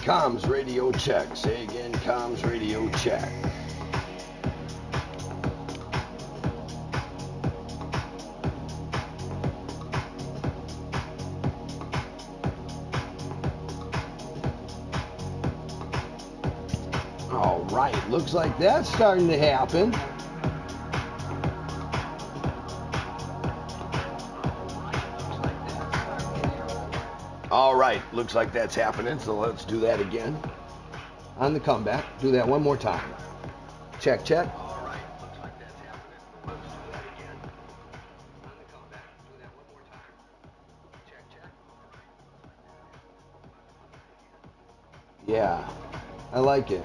Comms radio check. Say again, comms radio check. All right, looks like that's starting to happen. All right, looks like that's happening, so let's do that again. On the comeback, do that one more time. Check, check. All right, looks like that's happening. Let's do that again. On the comeback, do that one more time. Check, check. All right. Yeah, I like it.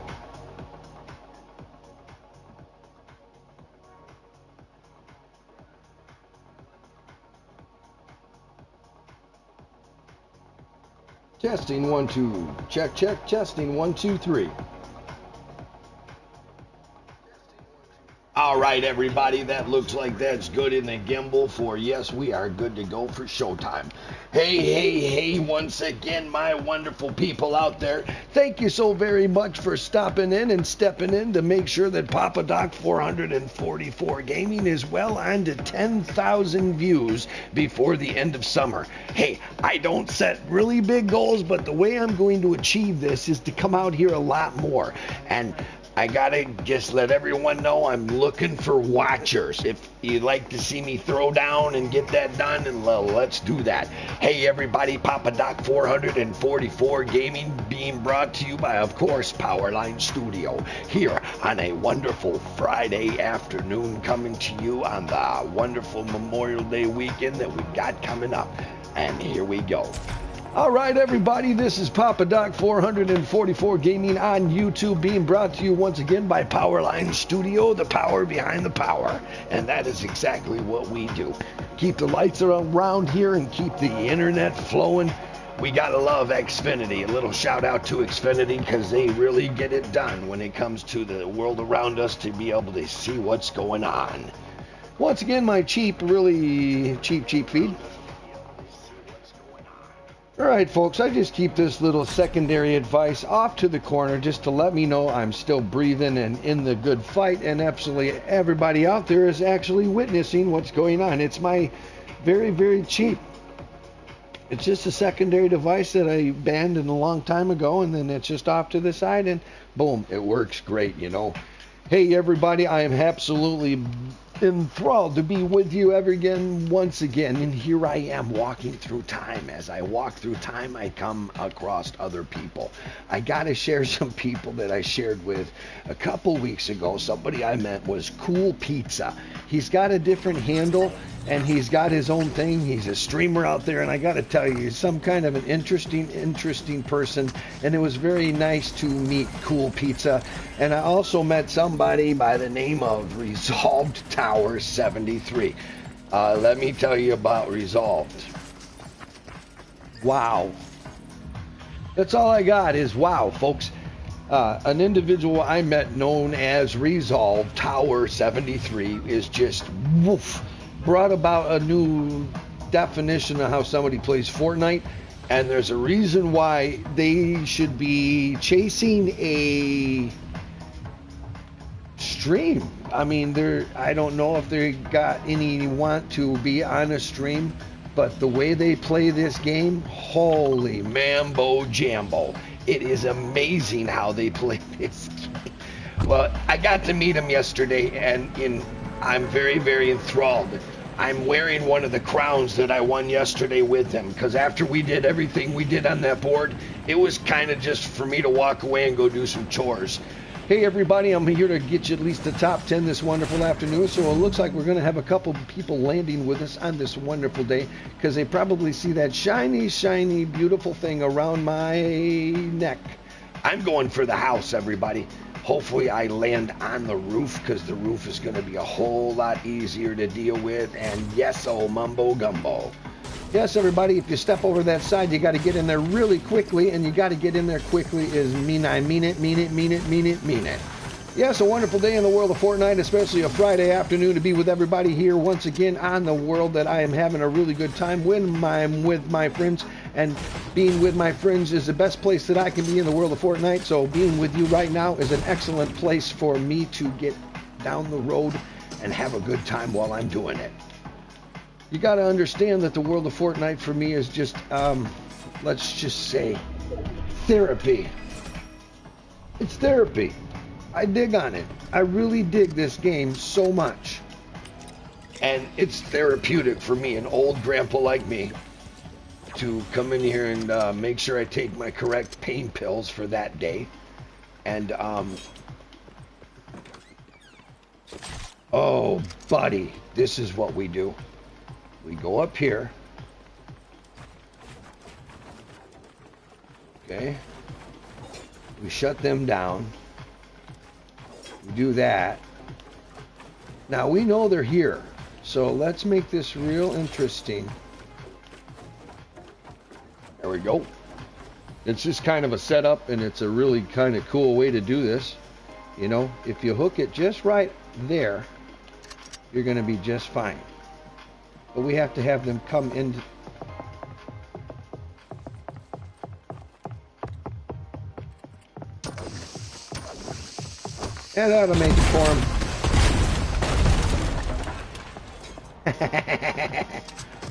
Testing 1 2. Check, check. Testing 1 2 3. All right, everybody, that looks like that's good in the gimbal for yes, we are good to go for showtime. Hey, once again, my wonderful people out there, thank you so very much for stopping in and stepping in to make sure that Papa Doc 444 Gaming is well on to 10,000 views before the end of summer. Hey, I don't set really big goals, but the way I'm going to achieve this is to come out here a lot more. And I gotta just let everyone know I'm looking for watchers. If you'd like to see me throw down and get that done, and let's do that. Hey everybody, Papa Doc 444 Gaming being brought to you by, of course, Powerline Studio, here on a wonderful Friday afternoon, coming to you on the wonderful Memorial Day weekend that we've got coming up. And here we go. All right, everybody, this is Papa Doc 444 Gaming on YouTube, being brought to you once again by Powerline Studio, the power behind the power. And that is exactly what we do. Keep the lights around here and keep the internet flowing. We gotta love Xfinity. A little shout out to Xfinity, because they really get it done when it comes to the world around us, to be able to see what's going on. Once again, my really cheap feed. All right, folks, I just keep this little secondary advice off to the corner just to let me know I'm still breathing and in the good fight, and absolutely everybody out there is actually witnessing what's going on. It's my very cheap. It's just a secondary device that I banned a long time ago, and then it's just off to the side, and boom, it works great, you know. Hey, everybody, I am absolutely enthralled to be with you once again, and here I am walking through time. As I walk through time, I come across other people. I gotta share some people that I shared with a couple weeks ago. Somebody I met was Cool Pizza. He's got a different handle and he's got his own thing. He's a streamer out there, and I gotta tell you, he's some kind of an interesting person, and it was very nice to meet Cool Pizza. And I also met somebody by the name of Resolved Tower 73. Let me tell you about Resolved. Wow. That's all I got is wow, folks. An individual I met known as Resolved Tower 73 is just woof, brought about a new definition of how somebody plays Fortnite, and there's a reason why they should be chasing a stream. I mean, I don't know if they got any want to be on a stream, but the way they play this game, holy mambo jambo. It is amazing how they play this game. Well, I got to meet him yesterday, and I'm very enthralled. I'm wearing one of the crowns that I won yesterday with him, because after we did everything we did on that board, it was kind of just for me to walk away and go do some chores. Hey everybody, I'm here to get you at least the top 10 this wonderful afternoon, so it looks like we're going to have a couple people landing with us on this wonderful day, because they probably see that shiny, beautiful thing around my neck. I'm going for the house, everybody. Hopefully I land on the roof, because the roof is going to be a whole lot easier to deal with, and yes, oh mumbo gumbo. Yes, everybody, if you step over that side, you got to get in there really quickly, and you got to get in there quickly is I mean it. Yes, a wonderful day in the world of Fortnite, especially a Friday afternoon to be with everybody here once again on the world that I am having a really good time when I'm with my friends and being with my friends is the best place that I can be in the world of Fortnite. So being with you right now is an excellent place for me to get down the road and have a good time while I'm doing it. You got to understand that the world of Fortnite for me is just, let's just say, therapy. It's therapy. I dig on it. I really dig this game so much. And it's therapeutic for me, an old grandpa like me, to come in here and make sure I take my correct pain pills for that day. And, oh, buddy, this is what we do. We go up here. Okay. We shut them down. We do that. Now we know they're here, so let's make this real interesting. There we go. It's just kind of a setup, and it's a really kind of cool way to do this. You know, if you hook it just right there, you're going to be just fine. But we have to have them come in. And that'll make it for them.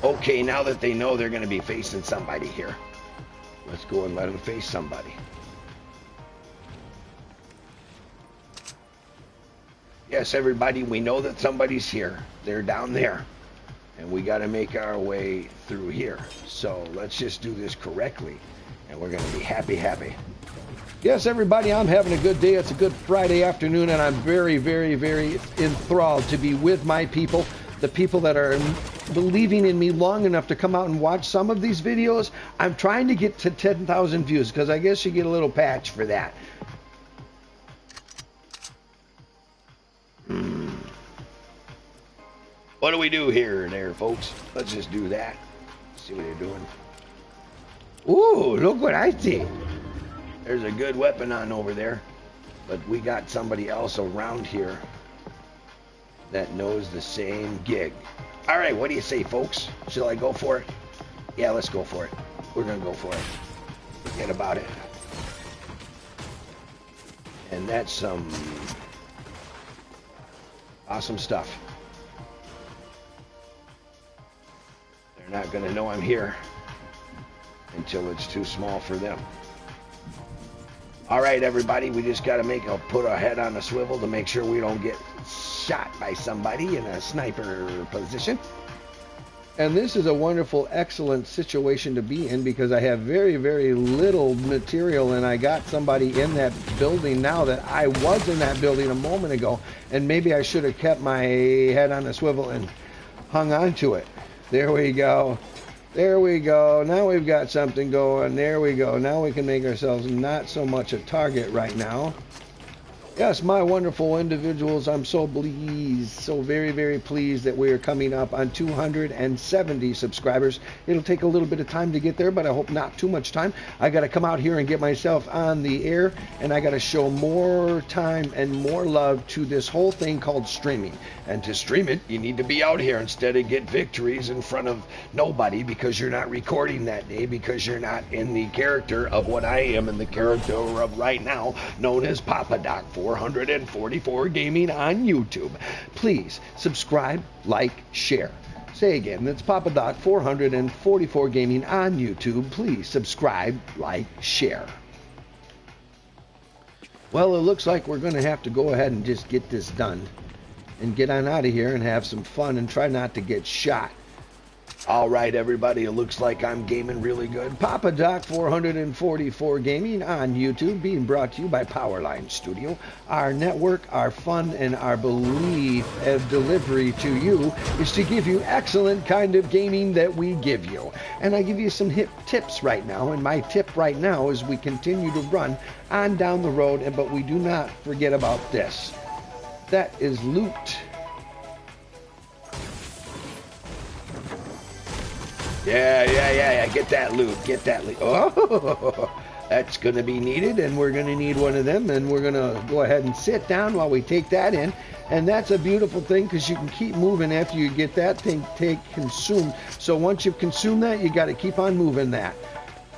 Okay, now that they know they're going to be facing somebody here, let's go and let them face somebody. Yes, everybody, we know that somebody's here. They're down there. And we got to make our way through here. So let's just do this correctly. And we're going to be happy. Yes, everybody, I'm having a good day. It's a good Friday afternoon, and I'm very, very, very enthralled to be with my people, the people that are believing in me long enough to come out and watch some of these videos. I'm trying to get to 10,000 views, because I guess you get a little patch for that. What do we do here and there, folks? Let's just do that. See what they're doing. Ooh, look what I see. There's a good weapon on over there. But we got somebody else around here that knows the same gig. All right, what do you say, folks? Shall I go for it? Yeah, let's go for it. We're going to go for it. Forget about it. And that's some awesome stuff. They're not going to know I'm here until it's too small for them. All right, everybody, we just got to put our head on a swivel to make sure we don't get shot by somebody in a sniper position. And this is a wonderful, excellent situation to be in, because I have very, very little material, and I got somebody in that building now that I was in that building a moment ago, and maybe I should have kept my head on a swivel and hung on to it. There we go. There we go. Now we've got something going. There we go. Now we can make ourselves not so much a target right now. Yes, my wonderful individuals, I'm so pleased, so very, very pleased that we are coming up on 270 subscribers. It'll take a little bit of time to get there, but I hope not too much time. I got to come out here and get myself on the air, and I got to show more time and more love to this whole thing called streaming. And to stream it, you need to be out here instead of get victories in front of nobody, because you're not recording that day, because you're not in the character of what I am in the character of right now, known as Papa Doc 444 Gaming on YouTube. Please subscribe, like, share. Say again, that's Papa Doc 444 Gaming on YouTube. Please subscribe, like, share. Well, it looks like we're going to have to go ahead and just get this done and get on out of here and have some fun and try not to get shot. All right, everybody, it looks like I'm gaming really good. Papa Doc 444 Gaming on YouTube, being brought to you by Powerline Studio. Our network, our fun, and our belief of delivery to you is to give you excellent kind of gaming that we give you. And I give you some hip tips right now, and my tip right now is we continue to run on down the road, but we do not forget about this. That is loot. Yeah. Get that loot. Get that loot. Oh, that's going to be needed, and we're going to need one of them, and we're going to go ahead and sit down while we take that in. And that's a beautiful thing because you can keep moving after you get that thing consumed. So once you've consumed that, you got to keep on moving that.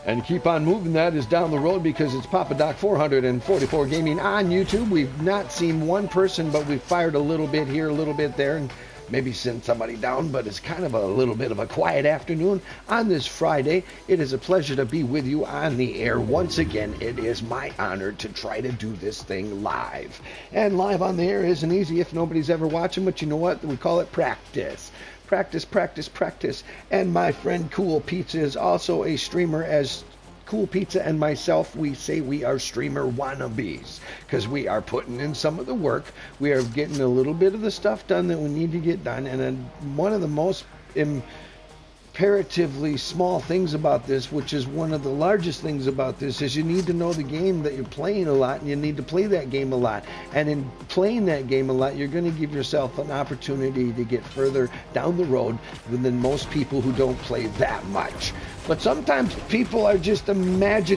And keep on moving that is down the road because it's Papa Doc 444 Gaming on YouTube. We've not seen one person, but we've fired a little bit here, a little bit there, and maybe sent somebody down, but it's kind of a little bit of a quiet afternoon on this Friday. It is a pleasure to be with you on the air. Once again, it is my honor to try to do this thing live. And live on the air isn't easy if nobody's ever watching, but you know what? We call it practice. Practice, practice, practice. And my friend Cool Pizza is also a streamer. As Cool Pizza and myself, we say we are streamer wannabes because we are putting in some of the work. We are getting a little bit of the stuff done that we need to get done. And then one of the most imperatively small things about this, which is one of the largest things about this, is you need to know the game that you're playing a lot, and you need to play that game a lot. And in playing that game a lot, you're going to give yourself an opportunity to get further down the road than most people who don't play that much. But sometimes people are just amazingly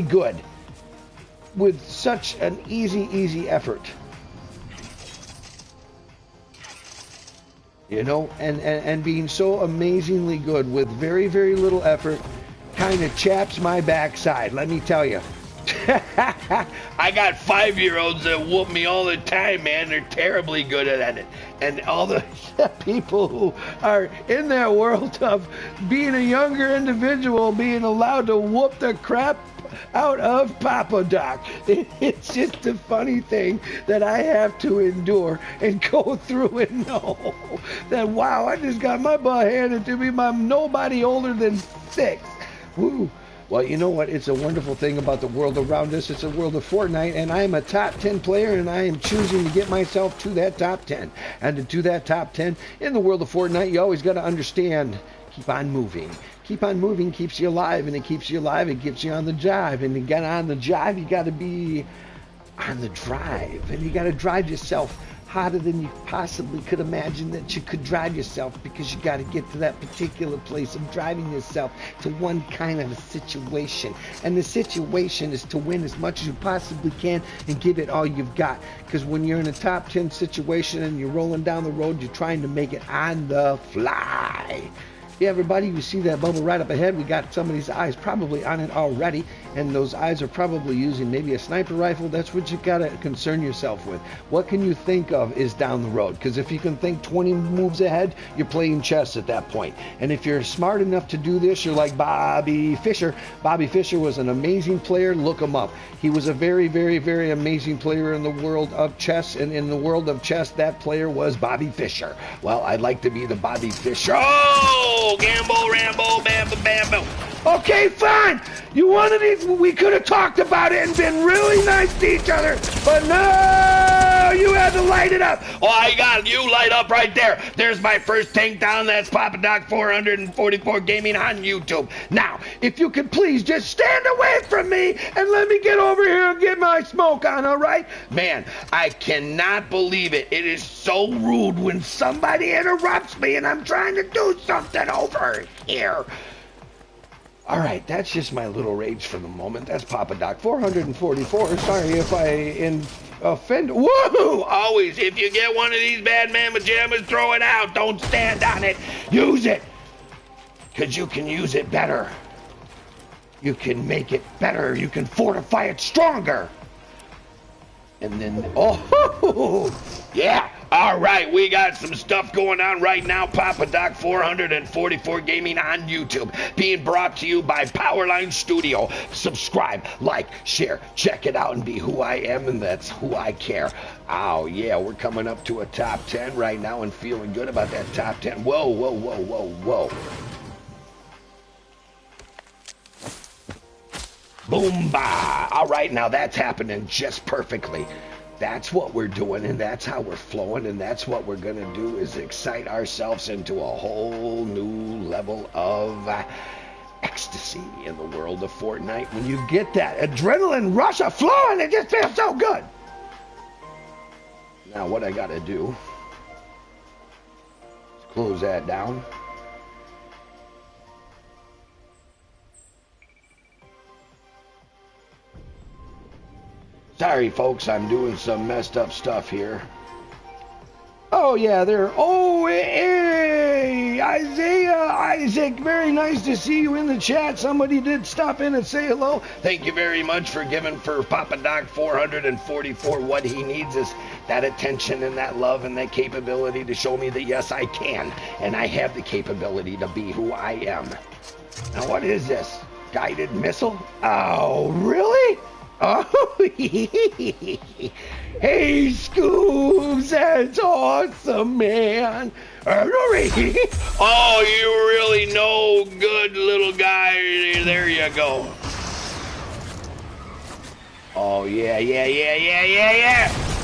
good with such an easy effort. You know, and being so amazingly good with very, very little effort kind of chaps my backside, let me tell you. I got 5-year-olds that whoop me all the time, man. They're terribly good at it. And all the people who are in that world of being a younger individual, being allowed to whoop the crap out of Papa Doc. It's just a funny thing that I have to endure and go through and know that, wow, I just got my butt handed to me by nobody older than 6. Woo. Well, you know what? It's a wonderful thing about the world around us. It's a world of Fortnite, and I am a top 10 player, and I am choosing to get myself to that top 10. And to do that top 10 in the world of Fortnite, you always got to understand, keep on moving. Keep on moving keeps you alive, and it keeps you alive, it keeps you on the jive. And to get on the jive, you got to be on the drive, and you got to drive yourself harder than you possibly could imagine that you could drive yourself, because you got to get to that particular place of driving yourself to one kind of a situation. And the situation is to win as much as you possibly can and give it all you've got. Because when you're in a top 10 situation and you're rolling down the road, you're trying to make it on the fly. Yeah, everybody, you see that bubble right up ahead. We got somebody's eyes probably on it already, and those eyes are probably using maybe a sniper rifle. That's what you got to concern yourself with. What can you think of is down the road? Because if you can think 20 moves ahead, you're playing chess at that point. And if you're smart enough to do this, you're like Bobby Fischer. Bobby Fischer was an amazing player. Look him up. He was a very, very, very amazing player in the world of chess, and in the world of chess, that player was Bobby Fischer. Well, I'd like to be the Bobby Fischer. Oh! Gamble, Rambo, Bambo, Bambo. Okay, fine. You wanted it. We could have talked about it and been really nice to each other, but no, you had to light it up. Oh, I got you light up right there. There's my first tank down. That's Papa Doc 444 Gaming on YouTube. Now, if you could please just stand away from me and let me get over here and get my smoke on, all right? Man, I cannot believe it. It is so rude when somebody interrupts me and I'm trying to do something over here. All right, that's just my little rage for the moment. That's Papa Doc 444. Sorry if I offend. Woohoo! Always, if you get one of these bad man pajamas, throw it out. Don't stand on it. Use it. Because you can use it better. You can make it better. You can fortify it stronger. And then, oh, yeah. All right, we got some stuff going on right now. Papa Doc 444 Gaming on YouTube, being brought to you by Powerline Studio. Subscribe, like, share, check it out, and be who I am, and that's who I care. Oh, yeah, we're coming up to a top 10 right now and feeling good about that top 10. Whoa, whoa, whoa, whoa, whoa. Boom, bah. All right, now that's happening just perfectly. That's what we're doing, and that's how we're flowing, and that's what we're going to do, is excite ourselves into a whole new level of ecstasy in the world of Fortnite. When you get that adrenaline rush of flowing, it just feels so good. Now what I got to do is close that down. Sorry, folks, I'm doing some messed up stuff here. Oh, yeah, oh, hey, Isaac, very nice to see you in the chat. Somebody did stop in and say hello. Thank you very much for giving for Papa Doc 444. What he needs is that attention and that love and that capability to show me that, yes, I can, and I have the capability to be who I am. Now, what is this? Guided missile? Oh, really? Oh, hey, Scoobs, that's awesome, man. Oh, you really know good, little guy. There you go. Oh, yeah.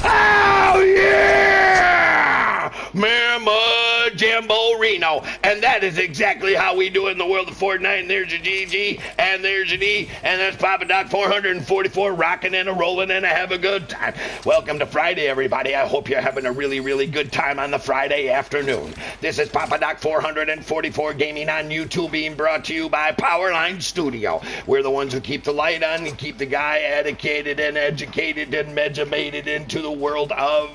Oh, yeah! Mama Jamborino. And that is exactly how we do it in the world of Fortnite. And there's your GG, and there's your D, and that's Papa Doc 444, rocking and a rolling and a have a good time. Welcome to Friday, everybody. I hope you're having a really, really good time on the Friday afternoon. This is Papa Doc 444 Gaming on YouTube, being brought to you by Powerline Studio. We're the ones who keep the light on and keep the guy educated and measured into the world of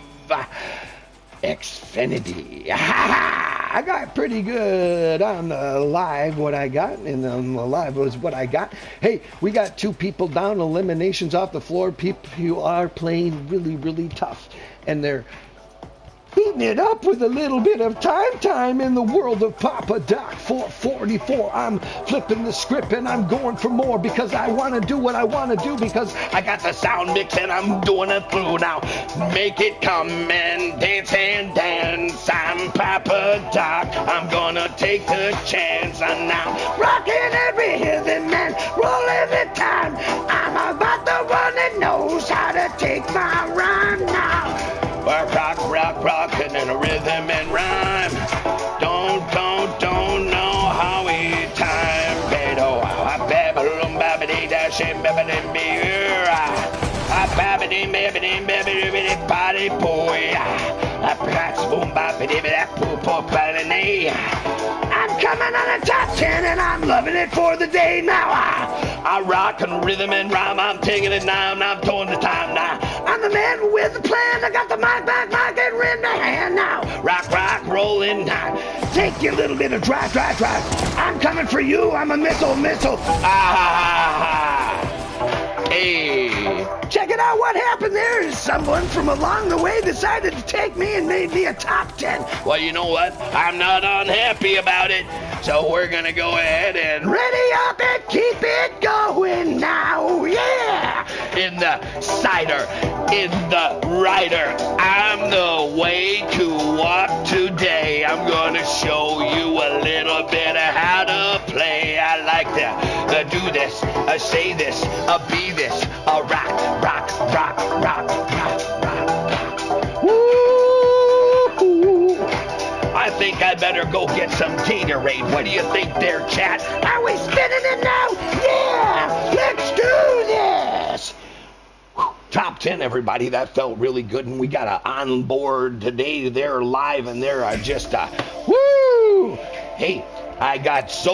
Xfinity. I got pretty good on the live what I got, and on the live was what I got. Hey, we got 2 people down, eliminations off the floor. People who are playing really, really tough, and they're heating it up with a little bit of time in the world of Papa Doc 444. I'm flipping the script and I'm going for more because I want to do what I want to do, because I got the sound mix and I'm doing it through now. Make it come and dance and dance. I'm Papa Doc. I'm gonna take the chance. I'm now rocking every rhythm and rolling the time. I'm about the one that knows how to take my rhyme now. Rock, and then a rhythm and rhyme. Don't know how we time. Beto, I babylon, babidi, dash, and babidi, beer. I babidi, body boy. I prats, boom, babidi, that poo, babidi. I'm coming on a top 10 and I'm loving it for the day now. I rock and rhythm and rhyme. I'm taking it now and I'm towing the time now. I'm the man with the plan. I got the mic and in the hand now. Rock, rolling now. Take your little bit of drive. I'm coming for you. I'm a missile. Hey, check it out. What happened there is someone from along the way decided to take me and made me a top 10. Well, you know what? I'm not unhappy about it. So we're going to go ahead and ready up and keep it going now. Yeah. In the cider, in the rider, I'm the way to walk today. I'm going to show you a little bit of how to play. I like to do this, say this, be this, rock. Woo! I think I better go get some Gatorade. What do you think there, chat? Are we spinning it now? Yeah! Let's do this! Top 10, everybody. That felt really good, and we got a on board today. They're live, and they're just woo! Hey, I got so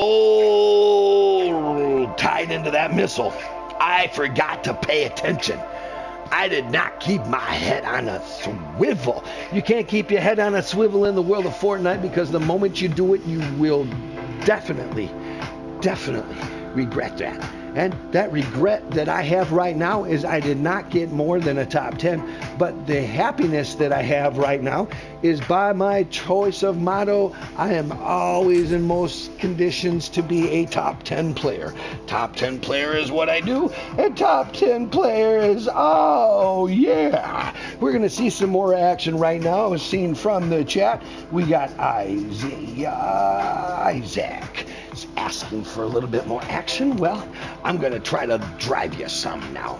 tied into that missile, I forgot to pay attention. I did not keep my head on a swivel. You can't keep your head on a swivel in the world of Fortnite, because the moment you do it, you will definitely regret that. And that regret that I have right now is I did not get more than a top 10. But the happiness that I have right now is by my choice of motto. I am always in most conditions to be a top 10 player. Top 10 player is what I do. And top 10 player is, oh yeah. We're going to see some more action right now. As seen from the chat, we got Isaac asking for a little bit more action. Well, I'm going to try to drive you some now.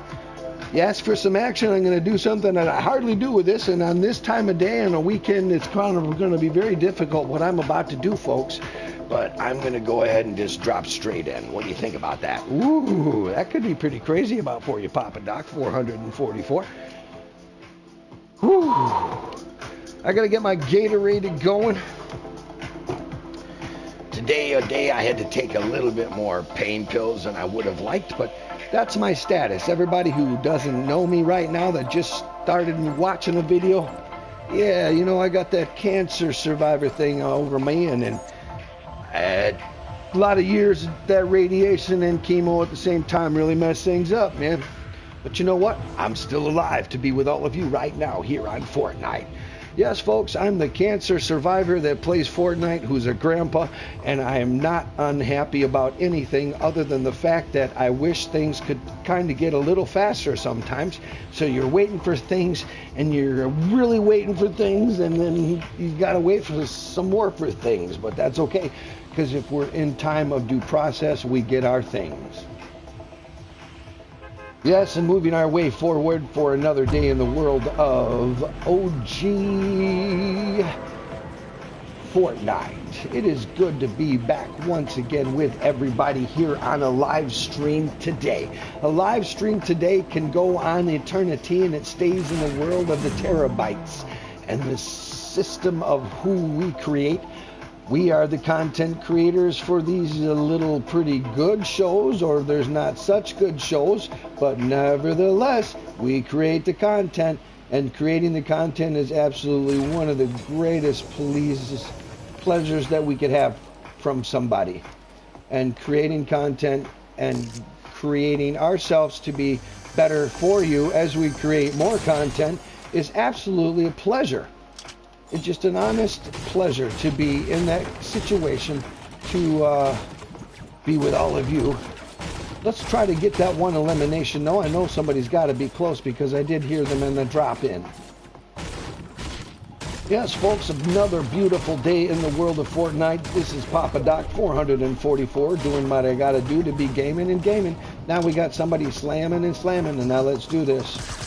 You ask for some action, I'm going to do something that I hardly do with this, and on this time of day on a weekend, it's going to be very difficult what I'm about to do, folks. But I'm going to go ahead and just drop straight in. What do you think about that? Ooh, that could be pretty crazy about for you, Papa Doc 444. Whew. I got to get my Gatorade going. Today I had to take a little bit more pain pills than I would have liked, but That's my status. Everybody who doesn't know me right now that just started watching a video, yeah, you know, I got that cancer survivor thing over me, and a lot of years of that radiation and chemo at the same time really messed things up, man. But you know what? I'm still alive to be with all of you right now here on Fortnite. Yes, folks, I'm the cancer survivor that plays Fortnite, who's a grandpa, and I am not unhappy about anything other than the fact that I wish things could kind of get a little faster sometimes. So you're waiting for things, and you're really waiting for things, and then you got to wait for some more for things. But that's okay, because if we're in time of due process, we get our things. Yes, and moving our way forward for another day in the world of OG Fortnite. It is good to be back once again with everybody here on a live stream today. A live stream today can go on eternity, and it stays in the world of the terabytes and the system of who we create. We are the content creators for these little pretty good shows, or there's not such good shows, but nevertheless, we create the content, and creating the content is absolutely one of the greatest pleasures that we could have from somebody. And creating content and creating ourselves to be better for you as we create more content is absolutely a pleasure. It's just an honest pleasure to be in that situation, to be with all of you. Let's try to get that one elimination. No, I know somebody's got to be close because I did hear them in the drop-in. Yes, folks, another beautiful day in the world of Fortnite. This is Papa Doc 444 doing what I got to do to be gaming and gaming. Now we got somebody slamming and slamming, and now let's do this.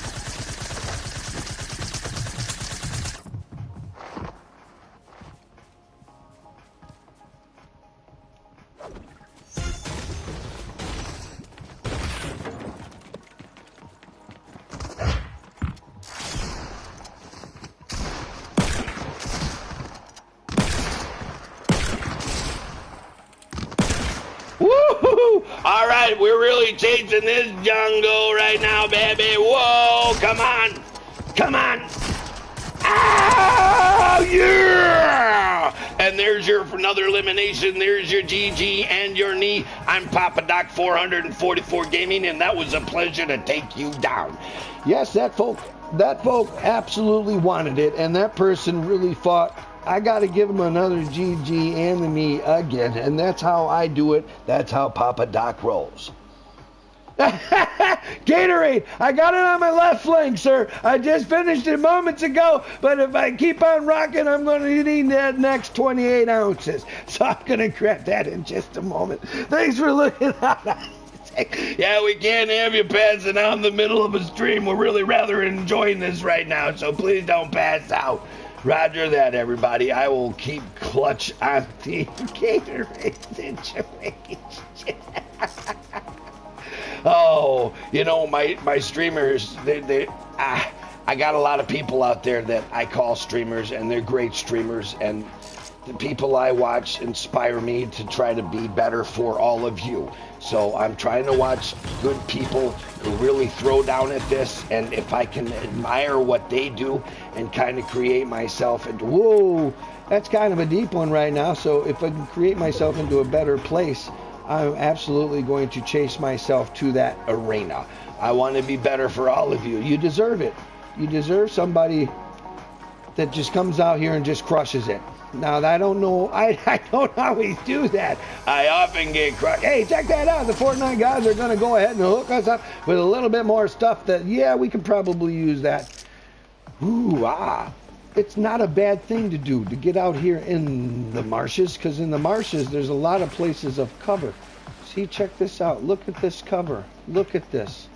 All right, we're really chasing this jungle right now, baby. Whoa, come on. Come on. Oh, yeah! And there's your another elimination. There's your GG and your knee. I'm Papa Doc 444 Gaming, and that was a pleasure to take you down. Yes, that folk absolutely wanted it, and that person really thought, I got to give him another GG and the knee again, and that's how I do it. That's how Papa Doc rolls. Gatorade, I got it on my left flank, sir. I just finished it moments ago, but if I keep on rocking, I'm going to need that next 28 ounces. So I'm going to grab that in just a moment. Thanks for looking out. Yeah, we can't have you passing out in the middle of a stream. We're really rather enjoying this right now, so please don't pass out. Roger that, everybody. I will keep clutch on the Gatorade situation. Oh, you know, my streamers, I got a lot of people out there that I call streamers, and they're great streamers, and the people I watch inspire me to try to be better for all of you. So I'm trying to watch good people who really throw down at this, and if I can admire what they do and kind of create myself into, whoa, that's kind of a deep one right now. So if I can create myself into a better place, I'm absolutely going to chase myself to that arena. I want to be better for all of you. You deserve it. You deserve somebody that just comes out here and just crushes it. Now, I don't know, I don't always do that. I often get crushed. Hey, check that out. The Fortnite guys are going to go ahead and hook us up with a little bit more stuff that, yeah, we can probably use that. Ooh, it's not a bad thing to do, to get out here in the marshes, because in the marshes, there's a lot of places of cover. See, check this out. Look at this cover. Look at this.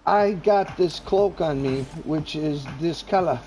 I got this cloak on me, which is this color,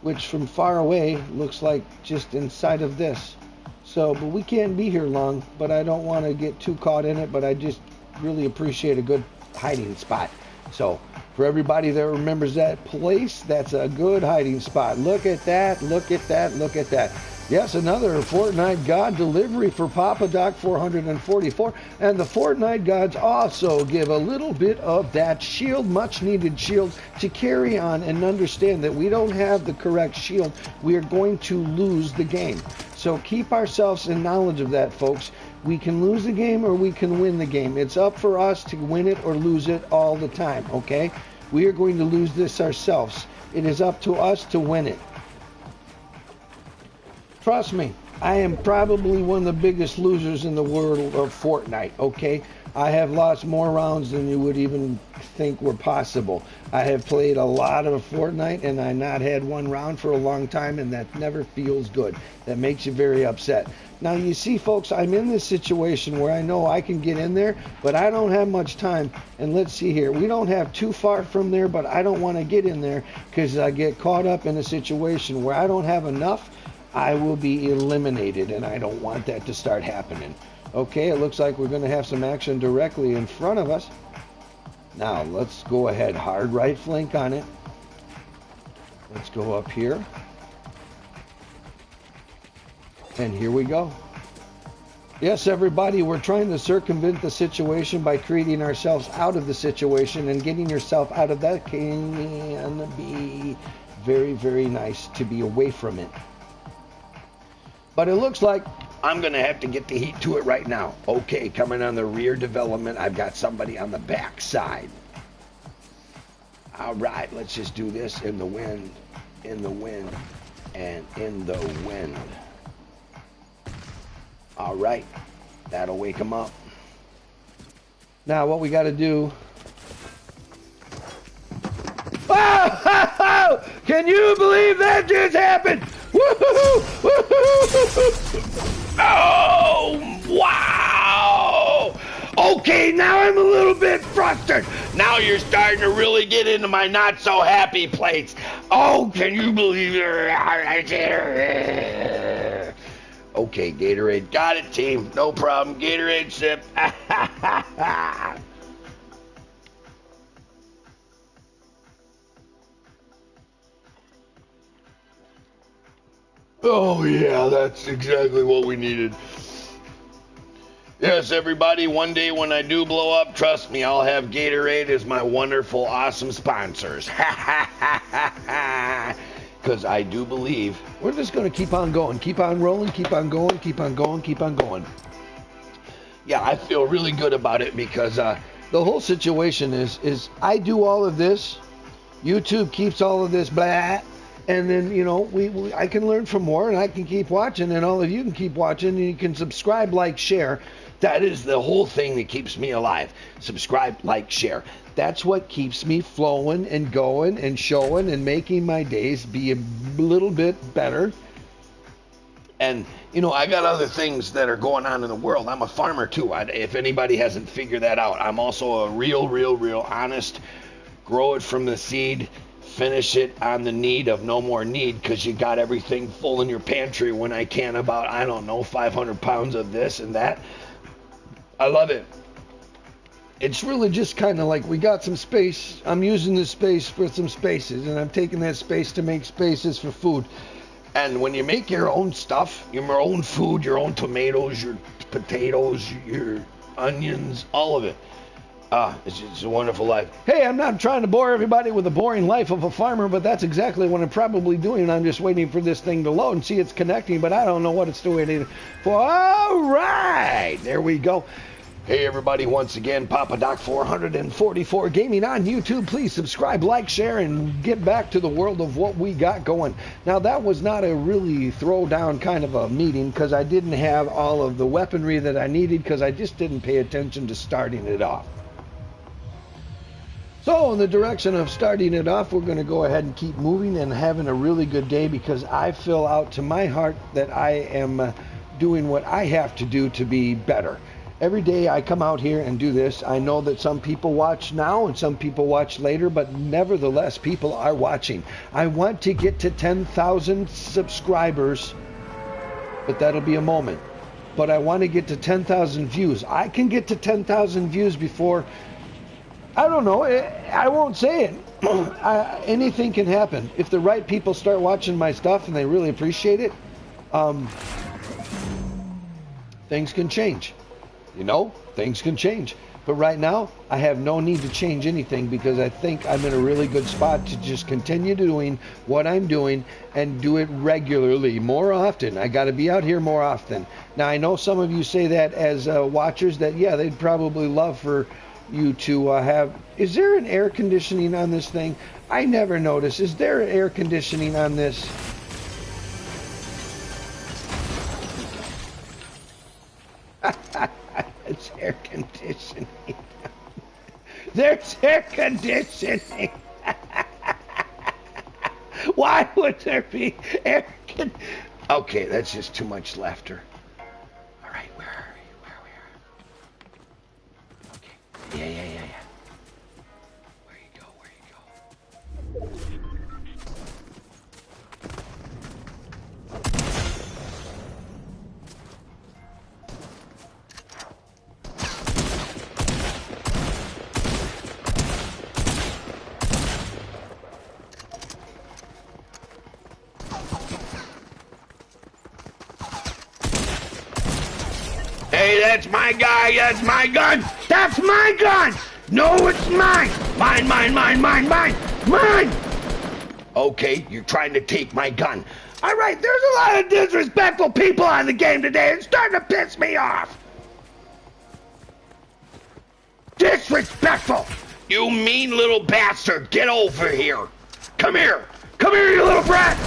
which from far away looks like just inside of this. So, but we can't be here long, but I don't want to get too caught in it, but I just really appreciate a good hiding spot. So, for everybody that remembers that place, that's a good hiding spot. Look at that, look at that, look at that. Yes, another Fortnite God delivery for Papa Doc 444. And the Fortnite Gods also give a little bit of that shield, much needed shield, to carry on and understand that we don't have the correct shield. We are going to lose the game. So keep ourselves in knowledge of that, folks. We can lose the game or we can win the game. It's up for us to win it or lose it all the time, okay? We are going to lose this ourselves. It is up to us to win it. Trust me, I am probably one of the biggest losers in the world of Fortnite, okay? I have lost more rounds than you would even think were possible. I have played a lot of Fortnite and I not had one round for a long time, and that never feels good. That makes you very upset. Now you see, folks, I'm in this situation where I know I can get in there, but I don't have much time. And let's see here. We don't have too far from there, but I don't want to get in there because I get caught up in a situation where I don't have enough. I will be eliminated, and I don't want that to start happening. Okay, it looks like we're going to have some action directly in front of us. Now, let's go ahead. Hard right flank on it. Let's go up here. And here we go. Yes, everybody, we're trying to circumvent the situation by creating ourselves out of the situation, and getting yourself out of that can be very, very nice to be away from it. But it looks like I'm going to have to get the heat to it right now. Okay, coming on the rear development, I've got somebody on the back side. All right, let's just do this in the wind, and in the wind. All right, that'll wake them up. now what we got to do. Oh, can you believe that just happened? Woo-hoo-hoo! Woo-hoo-hoo! Oh, wow! Okay, now I'm a little bit frustrated. Now you're starting to really get into my not so happy place. Oh, can you believe it? Okay, Gatorade. Got it, team. No problem. Gatorade sip. Oh, yeah, that's exactly what we needed. Yes, everybody, one day when I do blow up, trust me, I'll have Gatorade as my wonderful, awesome sponsors. Because I do believe... We're just going to keep on going, keep on rolling, keep on going, keep on going, keep on going. Yeah, I feel really good about it because... the whole situation is I do all of this, YouTube keeps all of this, blah, and then, you know, I can learn from more, and I can keep watching, and all of you can keep watching, and you can subscribe, like, share. That is the whole thing that keeps me alive. Subscribe, like, share. That's what keeps me flowing and going and showing and making my days be a little bit better. And, you know, I got other things that are going on in the world. I'm a farmer, too. If anybody hasn't figured that out, I'm also a real honest, grow it from the seed, finish it on the need of no more need, because you got everything full in your pantry when I can about, I don't know, 500 pounds of this and that. I love it. It's really just kind of like we got some space. I'm using this space for some spaces, and I'm taking that space to make spaces for food. And when you make your own stuff, your own food, your own tomatoes, your potatoes, your onions, all of it, it's a wonderful life. Hey, I'm not trying to bore everybody with the boring life of a farmer, but that's exactly what I'm probably doing. I'm just waiting for this thing to load and see it's connecting, but I don't know what it's doing for. All right, there we go. Hey everybody, once again, Papa Doc 444 Gaming on YouTube. Please subscribe, like, share, and get back to the world of what we got going. Now, that was not a really throwdown kind of a meeting because I didn't have all of the weaponry that I needed because I just didn't pay attention to starting it off. So in the direction of starting it off, we're going to go ahead and keep moving and having a really good day because I feel out to my heart that I am doing what I have to do to be better. Every day I come out here and do this. I know that some people watch now and some people watch later, but nevertheless, people are watching. I want to get to 10,000 subscribers, but that'll be a moment. But I want to get to 10,000 views. I can get to 10,000 views before, I don't know, I won't say it. Anything can happen. If the right people start watching my stuff and they really appreciate it, things can change. You know, things can change. But right now, I have no need to change anything because I think I'm in a really good spot to just continue doing what I'm doing and do it regularly, more often. I got to be out here more often. Now, I know some of you say that as watchers that, yeah, they'd probably love for you to have... Is there an air conditioning on this thing? I never noticed. Is there air conditioning on this? It's air conditioning. There's air conditioning. Why would there be air conditioning? Okay, that's just too much laughter. All right, where are we? Okay. Yeah. Where you go? Hey, that's my guy, that's my gun! That's my gun! No, it's mine! Mine! Okay, you're trying to take my gun. All right, there's a lot of disrespectful people on the game today. It's starting to piss me off. Disrespectful! You mean little bastard, get over here. Come here, you little brat!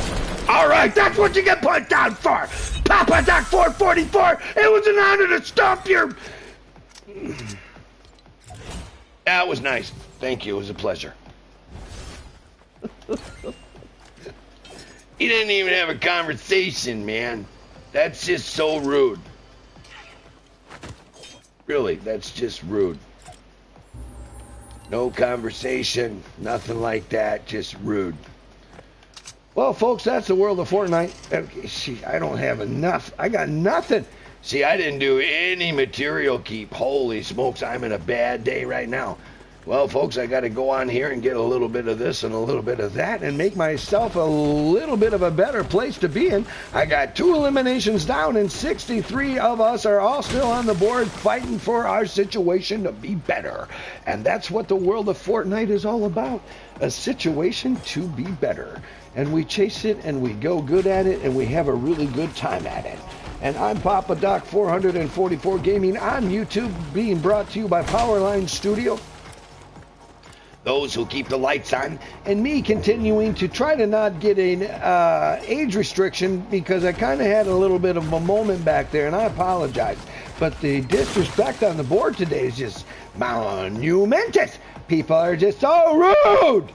All right, that's what you get put down for. Papa Doc 444, it was an honor to stomp your... That was nice. Thank you, it was a pleasure. He didn't even have a conversation, man. That's just so rude. Really, that's just rude. No conversation, nothing like that, just rude. Well, folks, that's the world of Fortnite. I don't have enough. I got nothing. See, I didn't do any material keep. Holy smokes, I'm in a bad day right now. Well, folks, I got to go on here and get a little bit of this and a little bit of that and make myself a little bit of a better place to be in. I got 2 eliminations down and 63 of us are all still on the board fighting for our situation to be better. And that's what the world of Fortnite is all about. A situation to be better. And we chase it and we go good at it and we have a really good time at it. And I'm Papa Doc 444 Gaming on YouTube, being brought to you by Powerline Studio. Those who keep the lights on, and me continuing to try to not get an age restriction because I kind of had a little bit of a moment back there, and I apologize. But the disrespect on the board today is just monumentous. People are just so rude.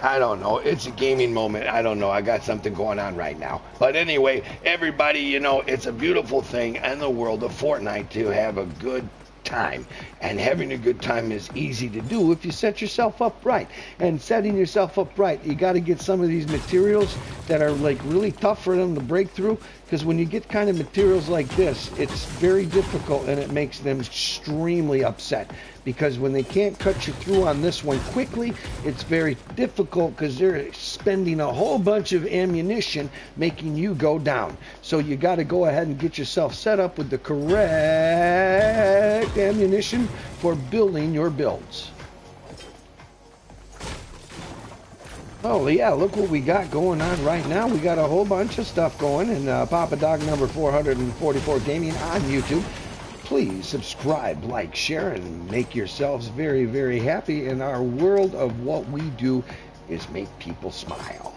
I don't know. It's a gaming moment. I don't know. I got something going on right now. But anyway, everybody, you know, it's a beautiful thing in the world of Fortnite to have a good time. And having a good time is easy to do if you set yourself up right. And setting yourself up right, you got to get some of these materials that are like really tough for them to break through, because when you get kind of materials like this, it's very difficult and it makes them extremely upset, because when they can't cut you through on this one quickly, it's very difficult because they're spending a whole bunch of ammunition making you go down. So you got to go ahead and get yourself set up with the correct ammunition for building your builds. Oh yeah, look what we got going on right now. We got a whole bunch of stuff going, and Papa Dog number 444 Gaming on YouTube. Please subscribe, like, share, and make yourselves very, very happy. In our world of what we do is make people smile.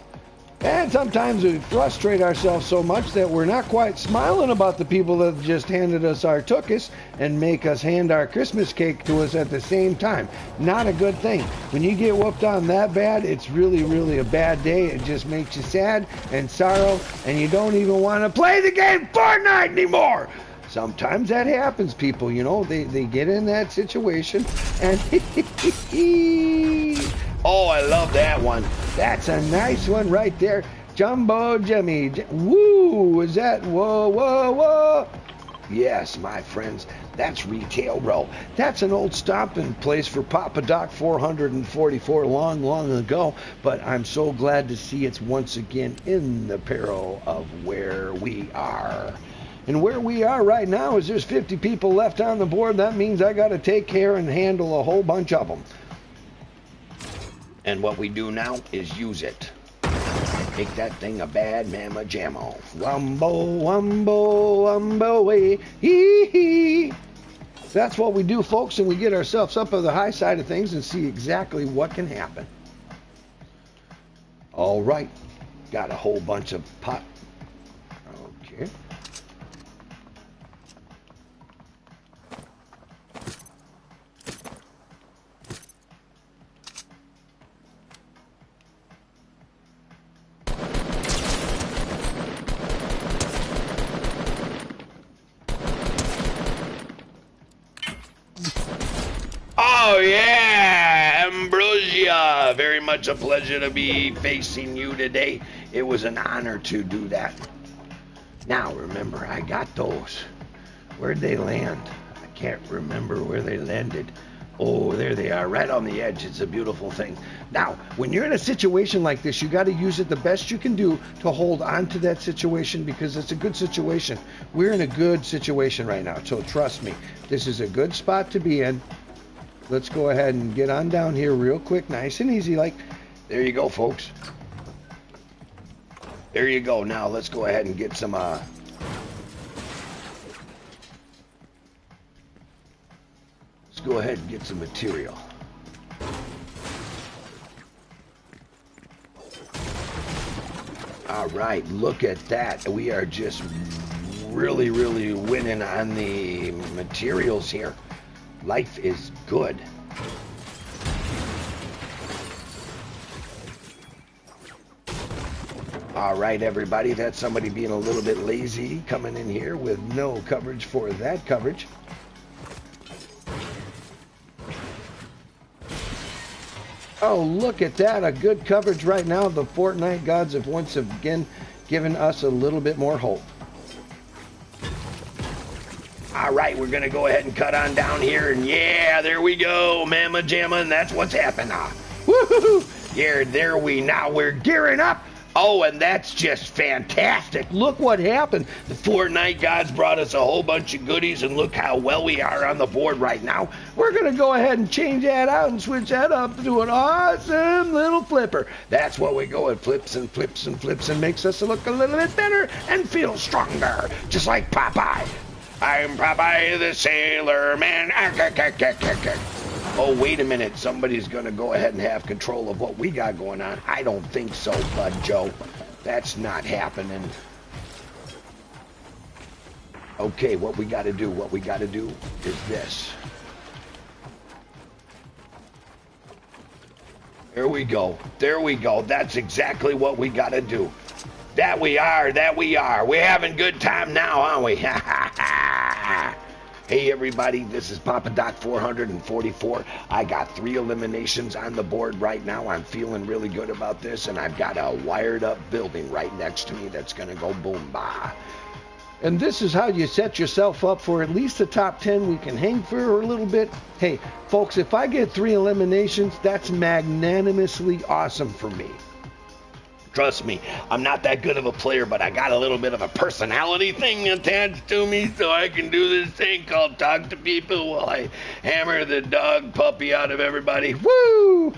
And sometimes we frustrate ourselves so much that we're not quite smiling about the people that just handed us our tuchus and make us hand our Christmas cake to us at the same time. Not a good thing. When you get whooped on that bad, it's really, really a bad day. It just makes you sad and sorrow, and you don't even want to play the game Fortnite anymore. Sometimes that happens, people, you know, they get in that situation and oh, I love that one. That's a nice one right there. Jumbo Jimmy. Woo, is that, whoa. Yes, my friends, that's Retail Row. That's an old stopping place for Papa Doc 444 long ago, but I'm so glad to see it's once again in the peril of where we are. And where we are right now is there's 50 people left on the board. That means I got to take care and handle a whole bunch of them. And what we do now is use it. Make that thing a bad mamma jammo. Wumbo, wumbo, wumbo, way, hee hee. That's what we do, folks, and we get ourselves up on the high side of things and see exactly what can happen. All right, got a whole bunch of pot. Okay. Oh yeah, Ambrosia, very much a pleasure to be facing you today. It was an honor to do that. Now remember, I got those. Where'd they land? I can't remember where they landed. Oh, there they are, right on the edge. It's a beautiful thing. Now, when you're in a situation like this, you got to use it the best you can do to hold on to that situation, because it's a good situation. We're in a good situation right now, so trust me, this is a good spot to be in. Let's go ahead and get on down here real quick, nice and easy. Like, there you go, folks. There you go. Now let's go ahead and get some let's go ahead and get some material. All right, look at that. We are just really winning on the materials here. Life is good. All right, everybody, that's somebody being a little bit lazy coming in here with no coverage for that coverage. Oh, look at that, a good coverage right now. The Fortnite gods have once again given us a little bit more hope. All right, we're going to go ahead and cut on down here, and yeah, there we go, mamma jamma, and that's what's happening now. Woohoo! Yeah, there we're gearing up. Oh, and that's just fantastic. Look what happened. The Fortnite gods brought us a whole bunch of goodies, and look how well we are on the board right now. We're going to go ahead and change that out and switch that up to an awesome little flipper. That's what we go. It flips and flips and flips and makes us look a little bit better and feel stronger, just like Popeye. I'm Popeye the Sailor Man. Oh, wait a minute. Somebody's going to go ahead and have control of what we got going on. I don't think so, Bud Joe. That's not happening. Okay, what we got to do is this. There we go. That's exactly what we got to do. That we are. We're having good time now, aren't we? Hey everybody, this is Papa Doc 444. I got 3 eliminations on the board right now. I'm feeling really good about this, and I've got a wired up building right next to me that's gonna go boom bah. And this is how you set yourself up for at least the top 10. We can hang for a little bit. Hey folks, if I get 3 eliminations, that's magnanimously awesome for me. Trust me, I'm not that good of a player, but I got a little bit of a personality thing attached to me, so I can do this thing called talk to people while I hammer the dog puppy out of everybody. Woo!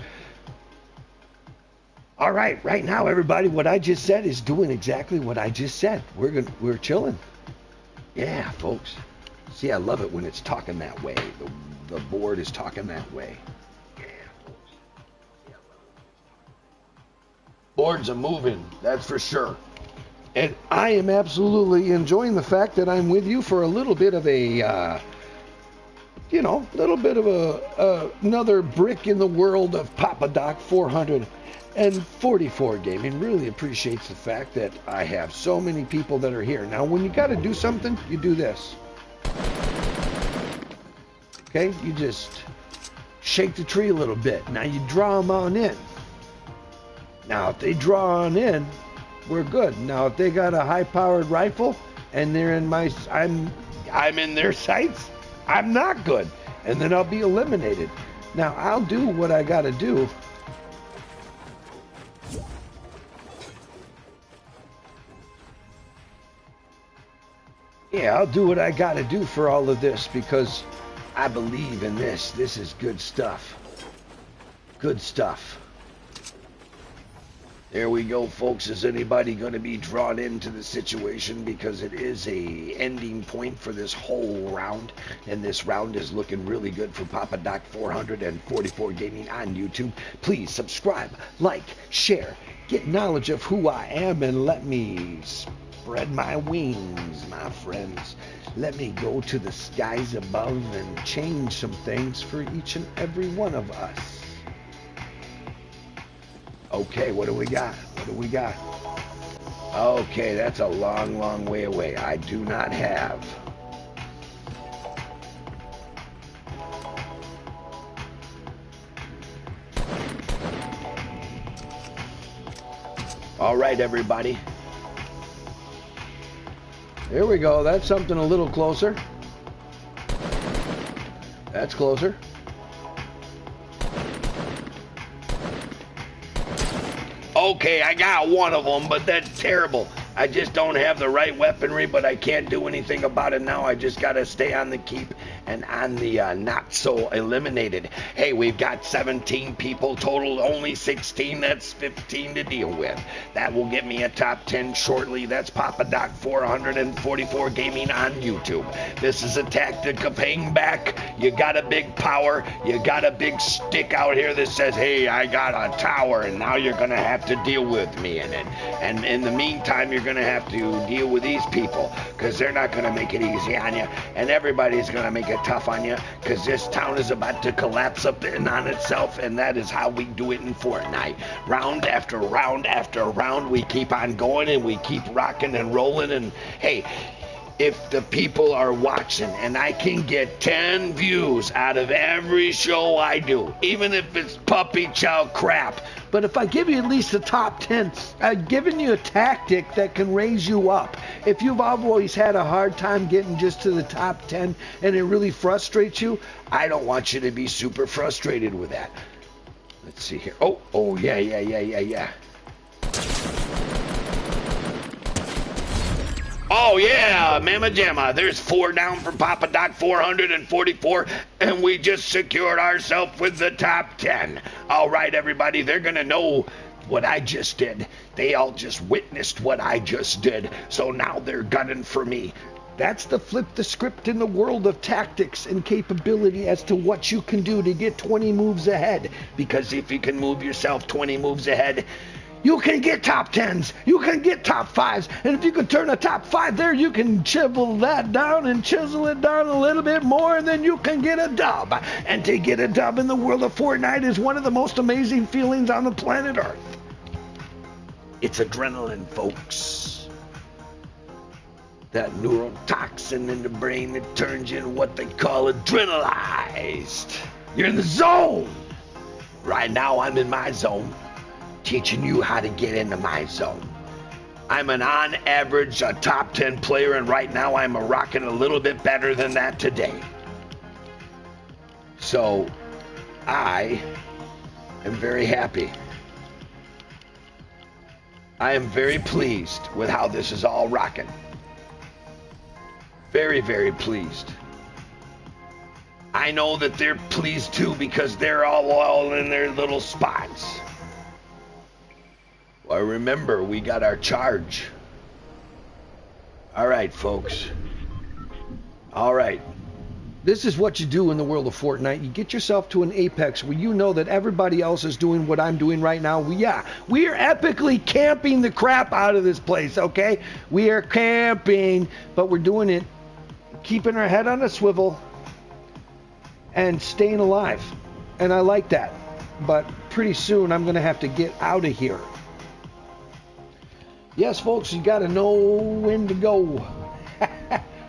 All right, right now, everybody, what I just said is doing exactly what I just said. We're chilling. Yeah, folks. See, I love it when it's talking that way. The board is talking that way. Boards are moving, that's for sure. And I am absolutely enjoying the fact that I'm with you for a little bit of a, another brick in the world of Papa Doc 444 Gaming. Really appreciates the fact that I have so many people that are here. Now, when you got to do something, you do this. Okay, you just shake the tree a little bit. Now you draw them on in. Now, if they draw on in, we're good. Now, if they got a high-powered rifle and they're in my, I'm in their sights, I'm not good. And then I'll be eliminated. Now, I'll do what I gotta do. Yeah, I'll do what I gotta do for all of this because I believe in this. This is good stuff. Good stuff. There we go, folks. Is anybody going to be drawn into the situation? Because it is a ending point for this whole round. And this round is looking really good for Papa Doc 444 Gaming on YouTube. Please subscribe, like, share. Get knowledge of who I am and let me spread my wings, my friends. Let me go to the skies above and change some things for each and every one of us. Okay, what do we got? What do we got? Okay, that's a long, long way away. I do not have. All right, everybody. There we go. That's something a little closer. That's closer. Okay, I got one of them, but that's terrible. I just don't have the right weaponry, but I can't do anything about it now. I just got to stay on the keep and on the not so eliminated. Hey, we've got 17 people total, only 16. That's 15 to deal with. That will get me a top 10 shortly. That's Papa Doc 444 Gaming on YouTube. This is a tactic of paying back. You got a big power. You got a big stick out here that says, hey, I got a tower, and now you're going to have to deal with me in it. And in the meantime, you're going to have to deal with these people because they're not going to make it easy on you, and everybody's going to make it tough on you because this town is about to collapse up in on itself, and that is how we do it in Fortnite. Round after round after round, we keep on going and we keep rocking and rolling. And hey, if the people are watching and I can get 10 views out of every show I do, even if it's puppy chow crap, but if I give you at least the top 10, I've given you a tactic that can raise you up. If you've always had a hard time getting just to the top 10 and it really frustrates you, I don't want you to be super frustrated with that. Let's see here. Oh, yeah. Oh, yeah, Mama Jamma. There's 4 down for Papa Doc 444, and we just secured ourselves with the top 10. All right, everybody, they're going to know what I just did. They all just witnessed what I just did, so now they're gunning for me. That's the flip the script in the world of tactics and capability as to what you can do to get 20 moves ahead. Because if you can move yourself 20 moves ahead, you can get top 10s, you can get top 5s, and if you can turn a top 5 there, you can chisel that down and chisel it down a little bit more, and then you can get a dub. And to get a dub in the world of Fortnite is one of the most amazing feelings on the planet Earth. It's adrenaline, folks. That neurotoxin in the brain that turns you into what they call adrenalized. You're in the zone. Right now, I'm in my zone, teaching you how to get into my zone. I'm an on average a top 10 player, and right now I'm rocking a little bit better than that today. So I am very happy. I am very pleased with how this is all rocking. Very, very pleased. I know that they're pleased too because they're all in their little spots. Well, remember, we got our charge. All right, folks. All right. This is what you do in the world of Fortnite. You get yourself to an apex where you know that everybody else is doing what I'm doing right now. We are epically camping the crap out of this place, okay? We are camping, but we're doing it, keeping our head on a swivel and staying alive. And I like that. But pretty soon I'm going to have to get out of here. Yes, folks, you got to know when to go.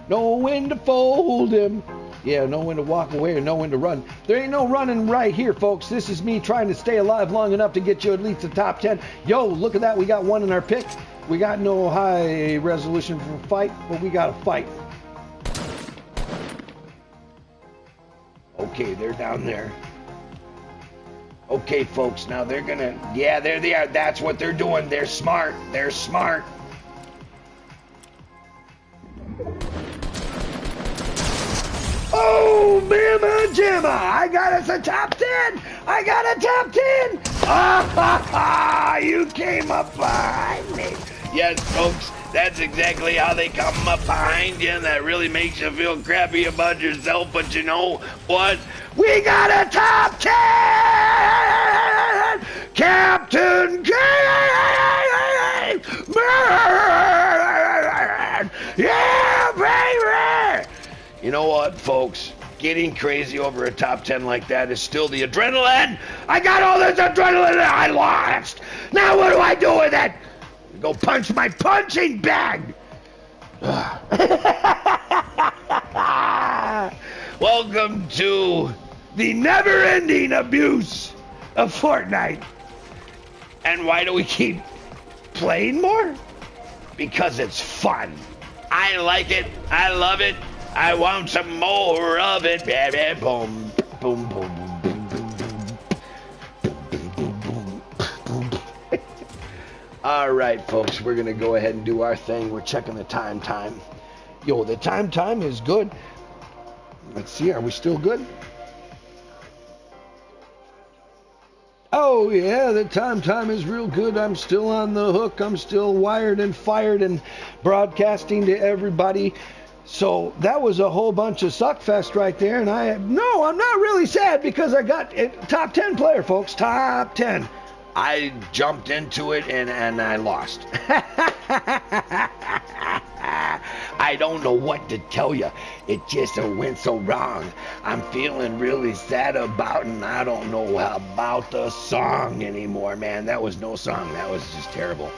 Know when to fold him. Yeah, know when to walk away and know when to run. There ain't no running right here, folks. This is me trying to stay alive long enough to get you at least the top 10. Yo, look at that. We got one in our pick. We got no high resolution for fight, but we got to fight. Okay, they're down there. Okay, folks, now they're gonna, yeah, there they are. That's what they're doing. They're smart. They're smart. Oh, Bama Jamma! I got us a top 10! I got a top 10! Ah, ha, ha! You came up behind me. Yes, folks, that's exactly how they come up behind you, and that really makes you feel crappy about yourself. But you know what? We got a top 10! Captain Kane! Yeah, baby! You know what, folks? Getting crazy over a top 10 like that is still the adrenaline. I got all this adrenaline and I lost. Now what do I do with it? Go punch my punching bag. Welcome to the never-ending abuse of Fortnite. And why do we keep playing more? Because it's fun. I like it. I love it. I want some more of it. Boom, boom, boom, boom, boom, boom. All right, folks, we're going to go ahead and do our thing. We're checking the time. Yo, the time is good. Let's see, are we still good? Oh, yeah, the time is real good. I'm still on the hook. I'm still wired and fired and broadcasting to everybody. So that was a whole bunch of suckfest right there, and I'm not really sad because I got it, top 10 player, folks, top 10. I jumped into it and I lost. I don't know what to tell you. It just went so wrong. I'm feeling really sad about it, and I don't know about the song anymore, man. That was no song. That was just terrible.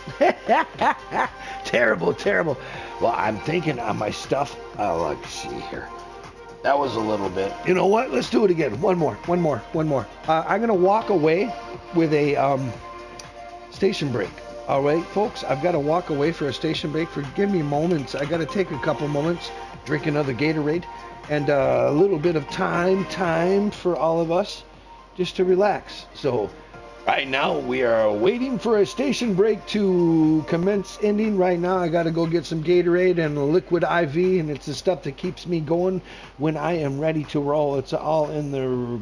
Terrible. Well, I'm thinking on my stuff. Oh, let's see here. That was a little bit. You know what? Let's do it again. One more. I'm going to walk away with a station break. All right, folks, I've got to walk away for a station break. Forgive me moments. I got to take a couple moments, drink another Gatorade, and a little bit of time for all of us just to relax. So right now we are waiting for a station break to commence ending. Right now I got to go get some Gatorade and a liquid IV, and it's the stuff that keeps me going when I am ready to roll. It's all in the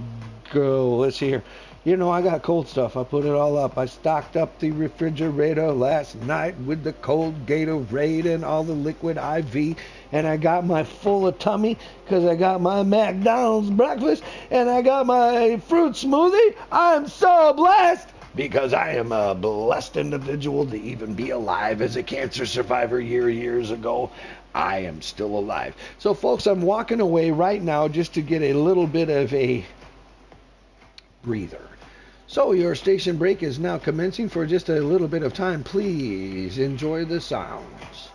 go. Let's see here. You know, I got cold stuff. I put it all up. I stocked up the refrigerator last night with the cold Gatorade and all the liquid IV. And I got my full of tummy because I got my McDonald's breakfast and I got my fruit smoothie. I'm so blessed because I am a blessed individual to even be alive as a cancer survivor years ago. I am still alive. So, folks, I'm walking away right now just to get a little bit of a breather. So your station break is now commencing for just a little bit of time. Please enjoy the sounds.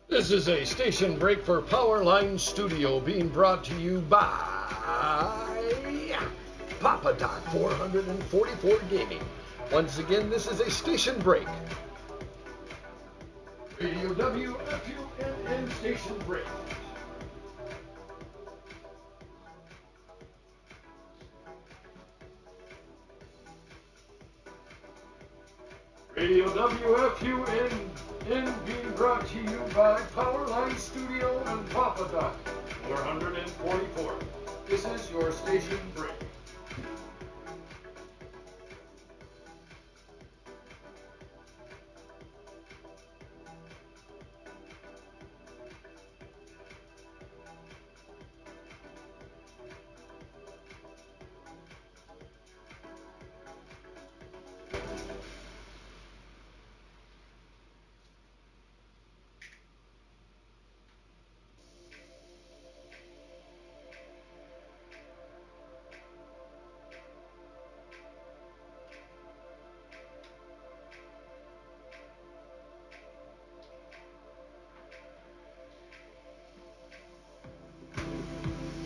This is a station break for Powerline Studio, being brought to you by Papa Doc 444 Gaming. Once again, this is a station break. Radio WFUNN station break. Radio WFUN being brought to you by Powerline Studio and Papa Doc, 444. This is your station break.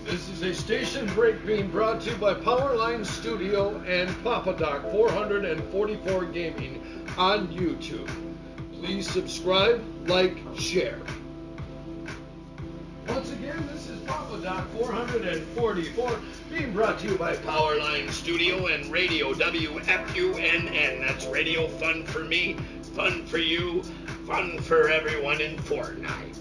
This is a station break being brought to you by Powerline Studio and Papa Doc 444 Gaming on YouTube. Please subscribe, like, share. Once again, this is Papa Doc 444 being brought to you by Powerline Studio and Radio WFUNN. That's Radio Fun for Me, fun for you, fun for everyone in Fortnite.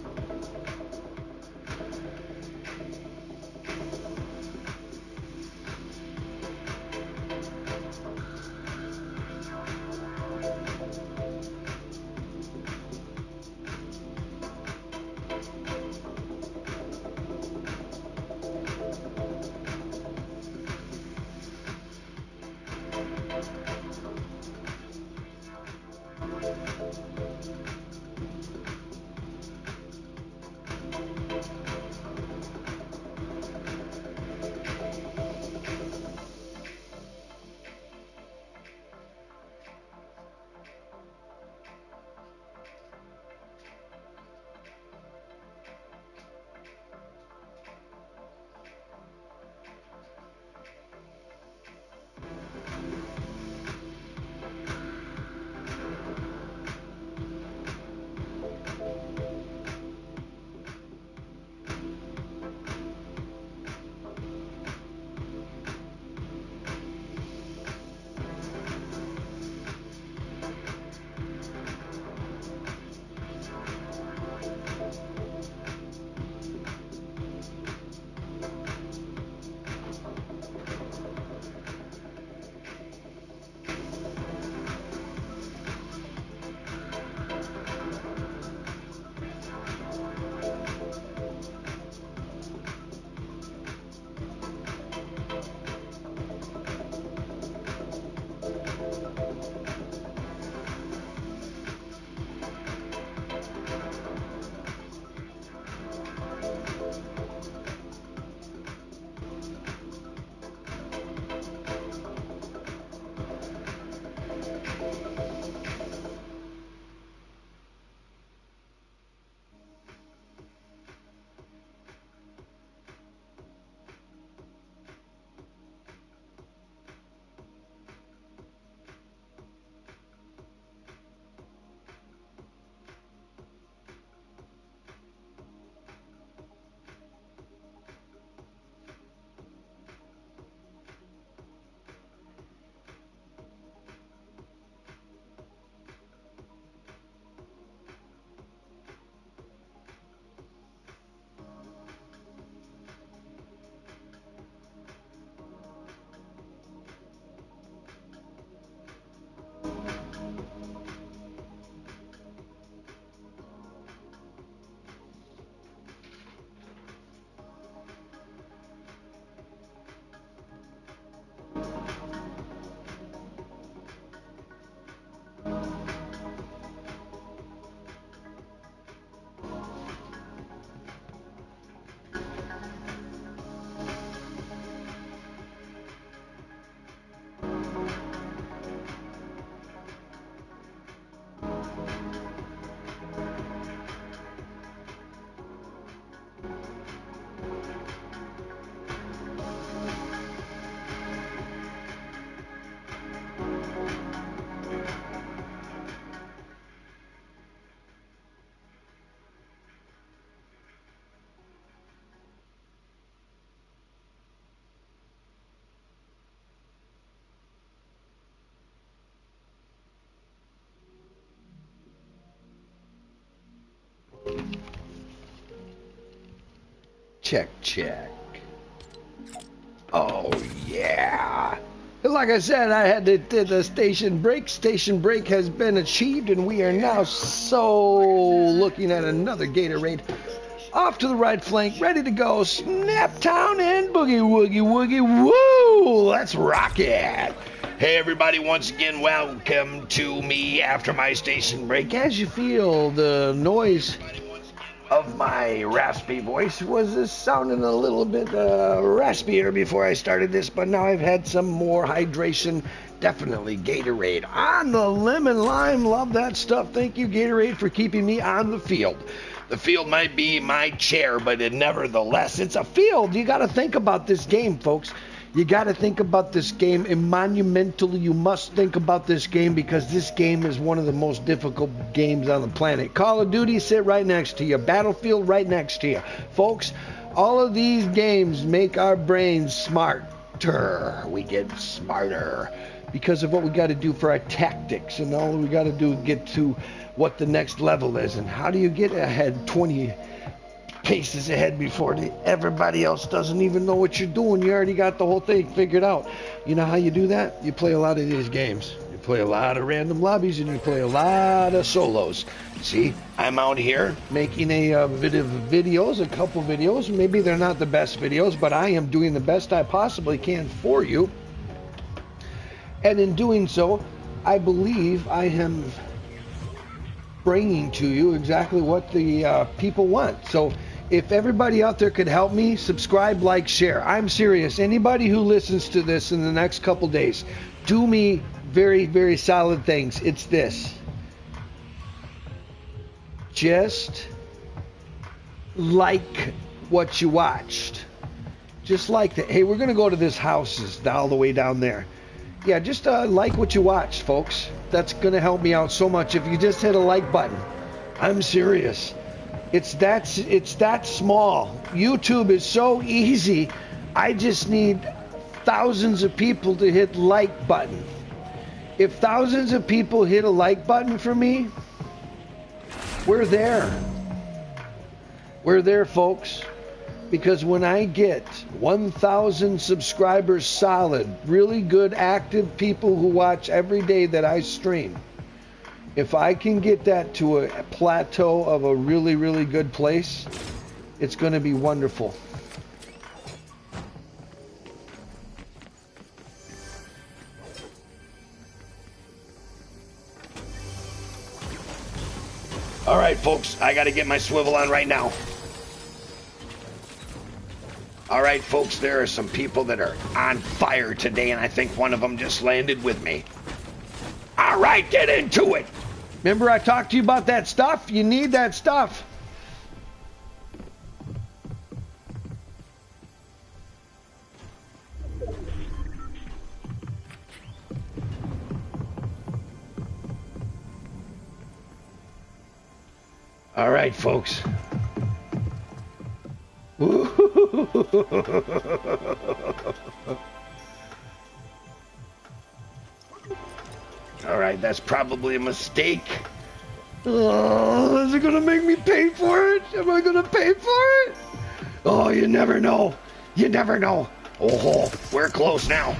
Check, check. Oh, yeah. Like I said, I had to did a station break. Station break has been achieved, and we are now looking at another Gatorade. Off to the right flank, ready to go. Snaptown and boogie woogie woogie woo! Let's rock it. Hey everybody, once again, welcome to me after my station break. As you feel the noise of my raspy voice was sounding a little bit raspier before I started this, but now I've had some more hydration. Definitely Gatorade on the lemon lime. Love that stuff. Thank you, Gatorade, for keeping me on the field. The field might be my chair, but nevertheless, It's a field. You got to think about this game, folks. You got to think about this game, and monumentally, you must think about this game because this game is one of the most difficult games on the planet. Call of Duty sit right next to you. Battlefield right next to you. Folks, all of these games make our brains smarter. We get smarter because of what we got to do for our tactics, and all we got to do is get to what the next level is. And how do you get ahead 20 paces ahead before everybody else doesn't even know what you're doing? You already got the whole thing figured out. You know how you do that? You play a lot of these games. You play a lot of random lobbies, and you play a lot of solos. See, I'm out here making a bit of videos, a couple videos. Maybe they're not the best videos, but I am doing the best I possibly can for you. And in doing so, I believe I am bringing to you exactly what the people want. So if everybody out there could help me, subscribe, like, share. I'm serious. Anybody who listens to this in the next couple days, do me very, very solid things. It's this. Just like what you watched. Just like that. Hey, we're going to go to this house all the way down there. Yeah, just like what you watched, folks. That's going to help me out so much if you just hit a like button. I'm serious. It's that small. YouTube is so easy. I just need thousands of people to hit like button. If thousands of people hit a like button for me, we're there. We're there, folks. Because when I get 1,000 subscribers solid, really good active people who watch every day that I stream, if I can get that to a plateau of a really, really good place, it's going to be wonderful. all right, folks, I got to get my swivel on right now. All right, folks, there are some people that are on fire today, and I think one of them just landed with me. All right, get into it. Remember I talked to you about that stuff? You need that stuff. All right, folks. All right, that's probably a mistake. Oh, is it gonna make me pay for it? Am I gonna pay for it? Oh, you never know. You never know. Oh, we're close now.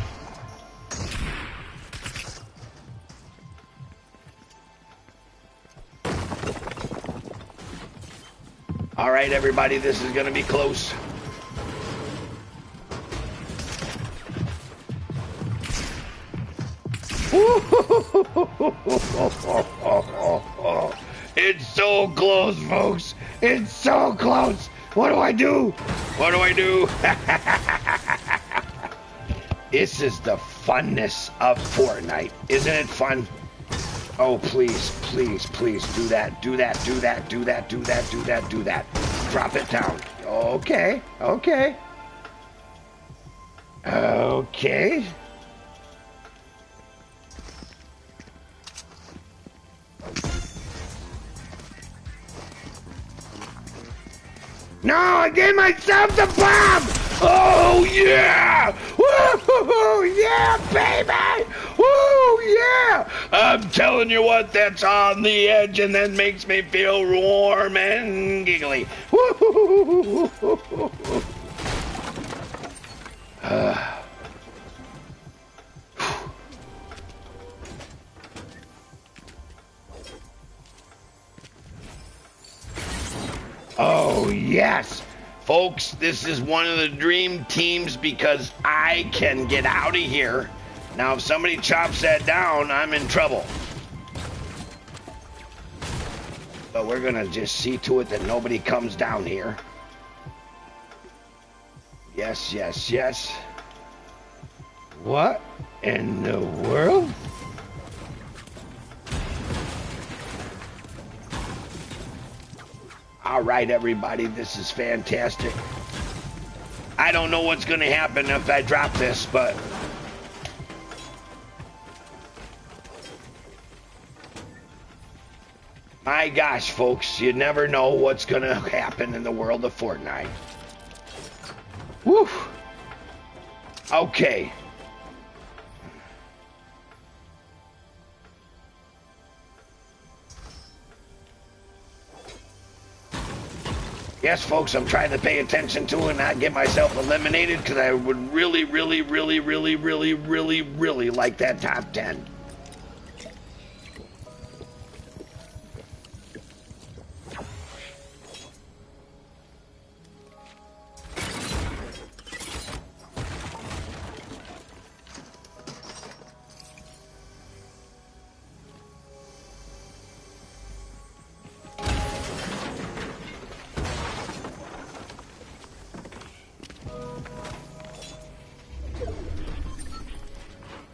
All right, everybody, this is gonna be close. It's so close, folks. It's so close. What do I do? What do I do? This is the funness of Fortnite. Isn't it fun? Oh, please, please, please do that. Do that, do that, do that, do that, do that, do that. Drop it down. Okay, okay. Okay. No, I gave myself the bomb! Oh, yeah! Woo! Yeah, baby! Woo! Yeah! I'm telling you what, that's on the edge and that makes me feel warm and giggly. Oh, yes. Folks, this is one of the dream teams because I can get out of here. Now, if somebody chops that down, I'm in trouble. But we're going to just see to it that nobody comes down here. Yes, yes, yes. What in the world? All right, everybody, this is fantastic. I don't know what's going to happen if I drop this, but... my gosh, folks, you never know what's going to happen in the world of Fortnite. Woo! Okay. Yes, folks, I'm trying to pay attention to and not get myself eliminated because I would really like that top 10.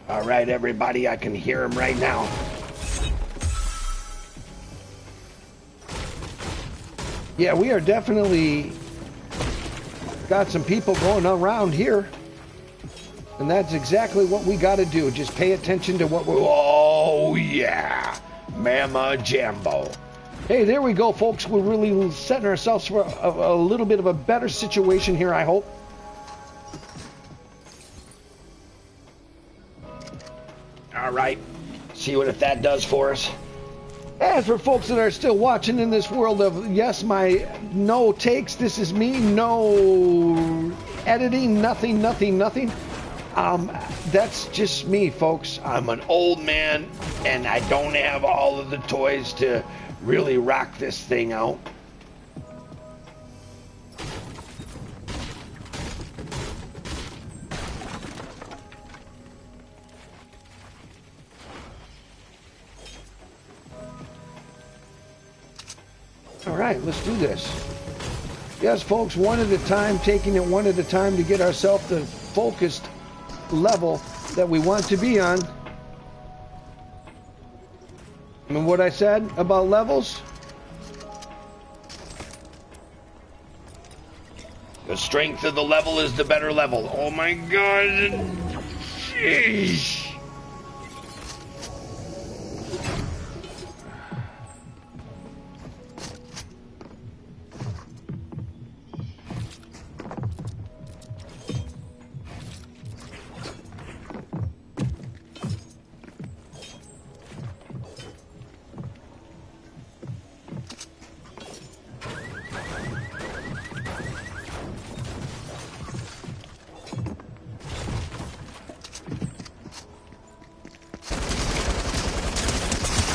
All right, everybody, I can hear him right now. Yeah, we are definitely got some people going around here. And that's exactly what we got to do. Just pay attention to what we're... Oh, yeah. Mama Jambo. Hey, there we go, folks. We're really setting ourselves for a little bit of a better situation here, I hope. All right. See what if that does for us. As for folks that are still watching in this world of, yes, my no takes, this is me, no editing, nothing. That's just me, folks. I'm an old man, and I don't have all of the toys to really rock this thing out. All right, let's do this. Yes, folks, one at a time, taking it one at a time to get ourselves the focused level that we want to be on. I mean, what I said about levels? The strength of the level is the better level. Oh my God. Jeez.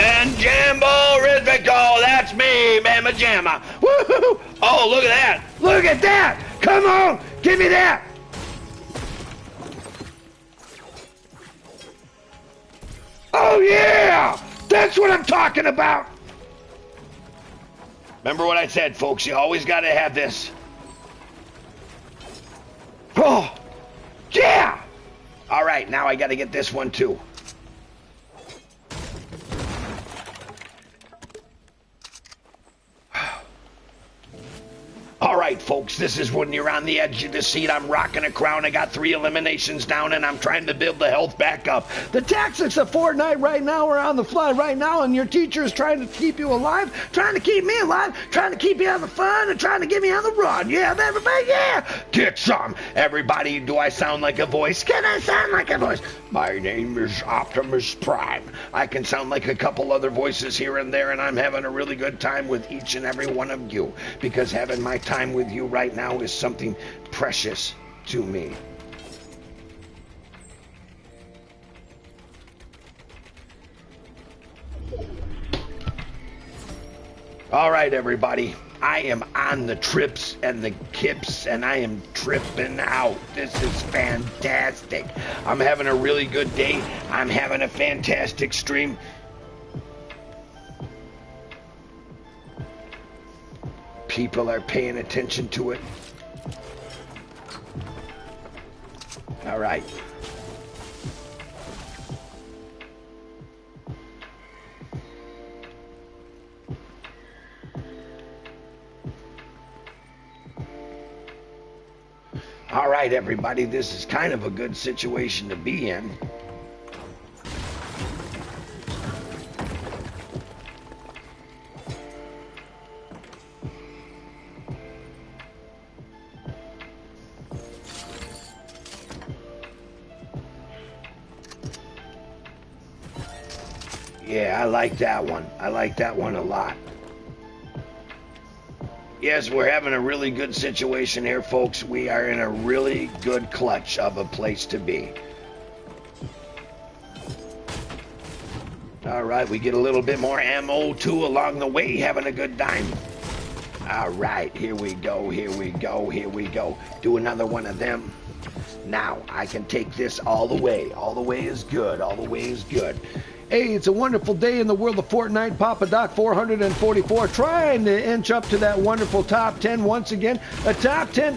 And Jambo Rhythmical, that's me, Mama Jamma. Woohoo! Oh, look at that! Look at that! Come on, give me that! Oh yeah! That's what I'm talking about! Remember what I said, folks, you always gotta have this. Oh! Yeah! Alright, now I gotta get this one too. right, folks, this is when you're on the edge of the seat. I'm rocking a crown. I got 3 eliminations down, and I'm trying to build the health back up. The tactics of Fortnite right now are on the fly right now, and your teacher is trying to keep you alive, trying to keep me alive, trying to keep you having fun, and trying to get me on the run. Yeah, everybody, yeah! Get some. Everybody, do I sound like a voice? Can I sound like a voice? My name is Optimus Prime. I can sound like a couple other voices here and there, and I'm having a really good time with each and every one of you, because having my time with you right now is something precious to me. All right, everybody. I am on the trips and the kips, and I am tripping out. This is fantastic. I'm having a really good day. I'm having a fantastic stream. People are paying attention to it. All right. All right, everybody, this is kind of a good situation to be in. Yeah, I like that one. I like that one a lot. Yes, we're having a really good situation here, folks. We are in a really good clutch of a place to be. All right, we get a little bit more ammo, too, along the way, having a good time. All right, here we go, here we go, here we go. Do another one of them. Now, I can take this all the way. All the way is good, all the way is good. Hey, it's a wonderful day in the world of Fortnite. Papa Doc 444 trying to inch up to that wonderful top 10 once again. A top 10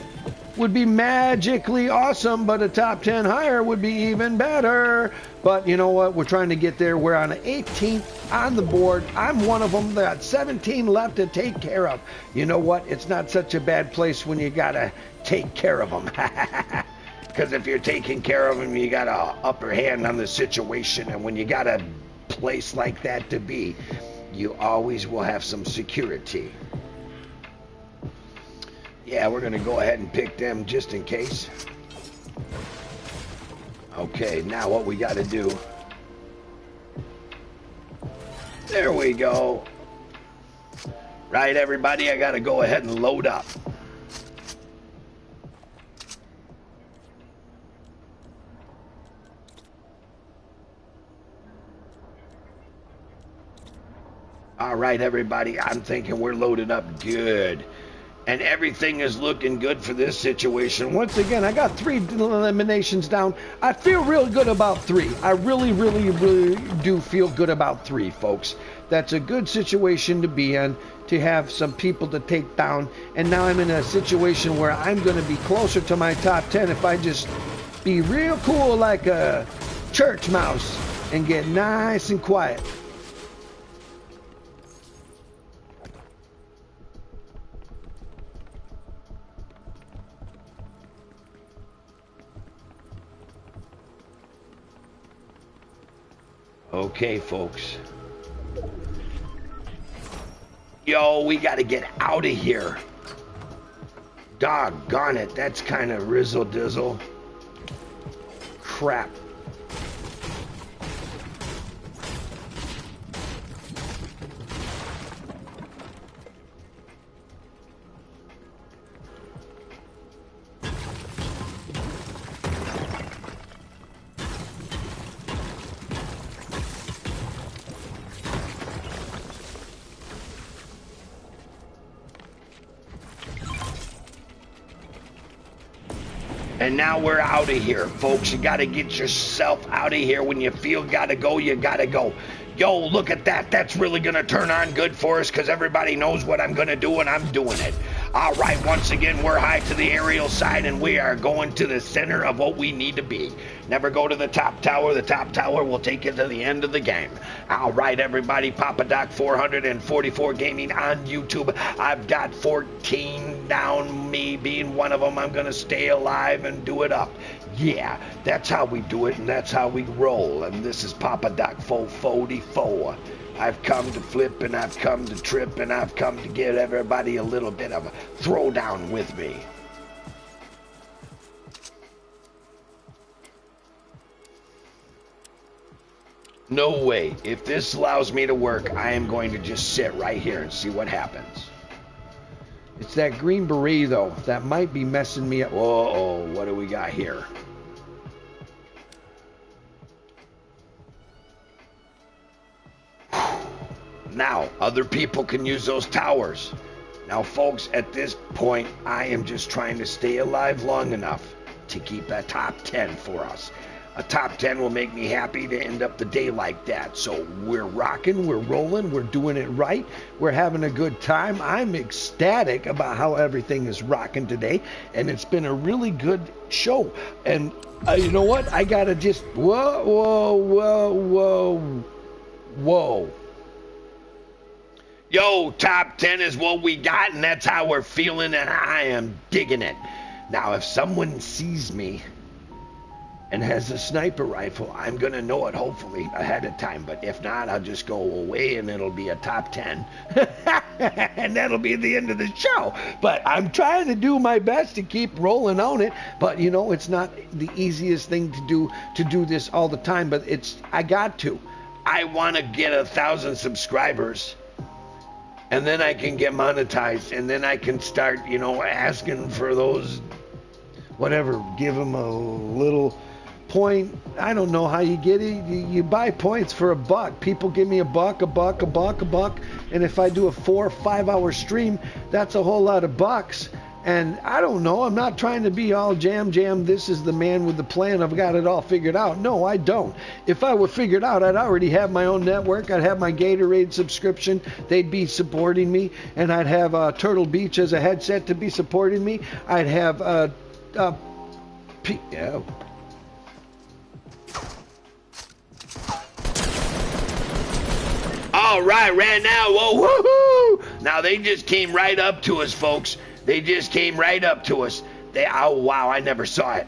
would be magically awesome, but a top 10 higher would be even better. But you know what? We're trying to get there. We're on the 18th on the board. I'm one of them. They got 17 left to take care of. You know what? It's not such a bad place when you got to take care of them. Because if you're taking care of them, you got an upper hand on the situation. And when you got a place like that to be, you always will have some security. Yeah, we're going to go ahead and pick them just in case. Okay, now what we got to do. There we go. Right, everybody, I got to go ahead and load up. All right, everybody, I'm thinking we're loaded up good. And everything is looking good for this situation. Once again, I got 3 eliminations down. I feel real good about 3. I really, really, really do feel good about 3, folks. That's a good situation to be in, to have some people to take down. And now I'm in a situation where I'm going to be closer to my top 10 if I just be real cool like a church mouse and get nice and quiet. Okay, folks. Yo, we gotta get out of here. Doggone it, that's kind of rizzle-dizzle. Crap. And now we're out of here, folks. You got to get yourself out of here. When you feel got to go, you got to go. Yo, look at that. That's really going to turn on good for us because everybody knows what I'm going to do and I'm doing it. All right, once again, we're high to the aerial side and we are going to the center of what we need to be. Never go to the top tower. The top tower will take you to the end of the game. All right, everybody, Papa Doc 444 Gaming on YouTube. I've got 14 down, me being one of them. I'm going to stay alive and do it up. Yeah, that's how we do it and that's how we roll. And this is Papa Doc 444. I've come to flip and I've come to trip and I've come to give everybody a little bit of a throwdown with me. No way. If this allows me to work, I am going to just sit right here and see what happens. It's that green beret, though. That might be messing me up. Whoa, what do we got here? Now, other people can use those towers. Now, folks, at this point, I am just trying to stay alive long enough to keep a top 10 for us. A top 10 will make me happy to end up the day like that. So we're rocking, we're rolling, we're doing it right. We're having a good time. I'm ecstatic about how everything is rocking today. And it's been a really good show. And you know what? I got to just, whoa. Yo, top 10 is what we got, and that's how we're feeling, and I am digging it. Now, if someone sees me and has a sniper rifle, I'm going to know it, hopefully, ahead of time. But if not, I'll just go away, and it'll be a top 10. And that'll be the end of the show. But I'm trying to do my best to keep rolling on it. But, you know, it's not the easiest thing to do this all the time. But I got to. I want to get 1,000 subscribers. And then I can get monetized, and then I can start, you know, asking for those, whatever, give them a little point. I don't know how you get it. You buy points for $1. People give me $1. And if I do a 4 or 5 hour stream, that's a whole lot of bucks. And I don't know, I'm not trying to be all jam, this is the man with the plan, I've got it all figured out. No, I don't. If I were figured out, I'd already have my own network, I'd have my Gatorade subscription, they'd be supporting me, and I'd have Turtle Beach as a headset to be supporting me. I'd have, yeah. All right, right now, whoa, woohoo! Now they just came right up to us, folks. They just came right up to us. Oh, wow, I never saw it.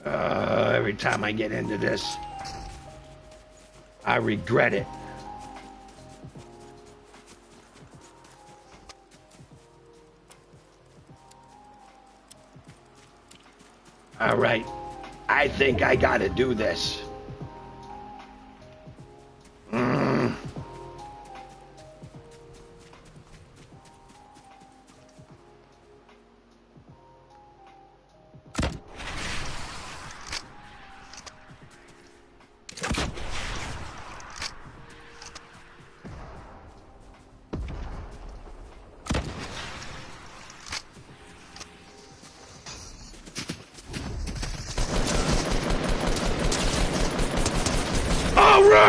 Every time I get into this, I regret it. All right, I think I gotta do this.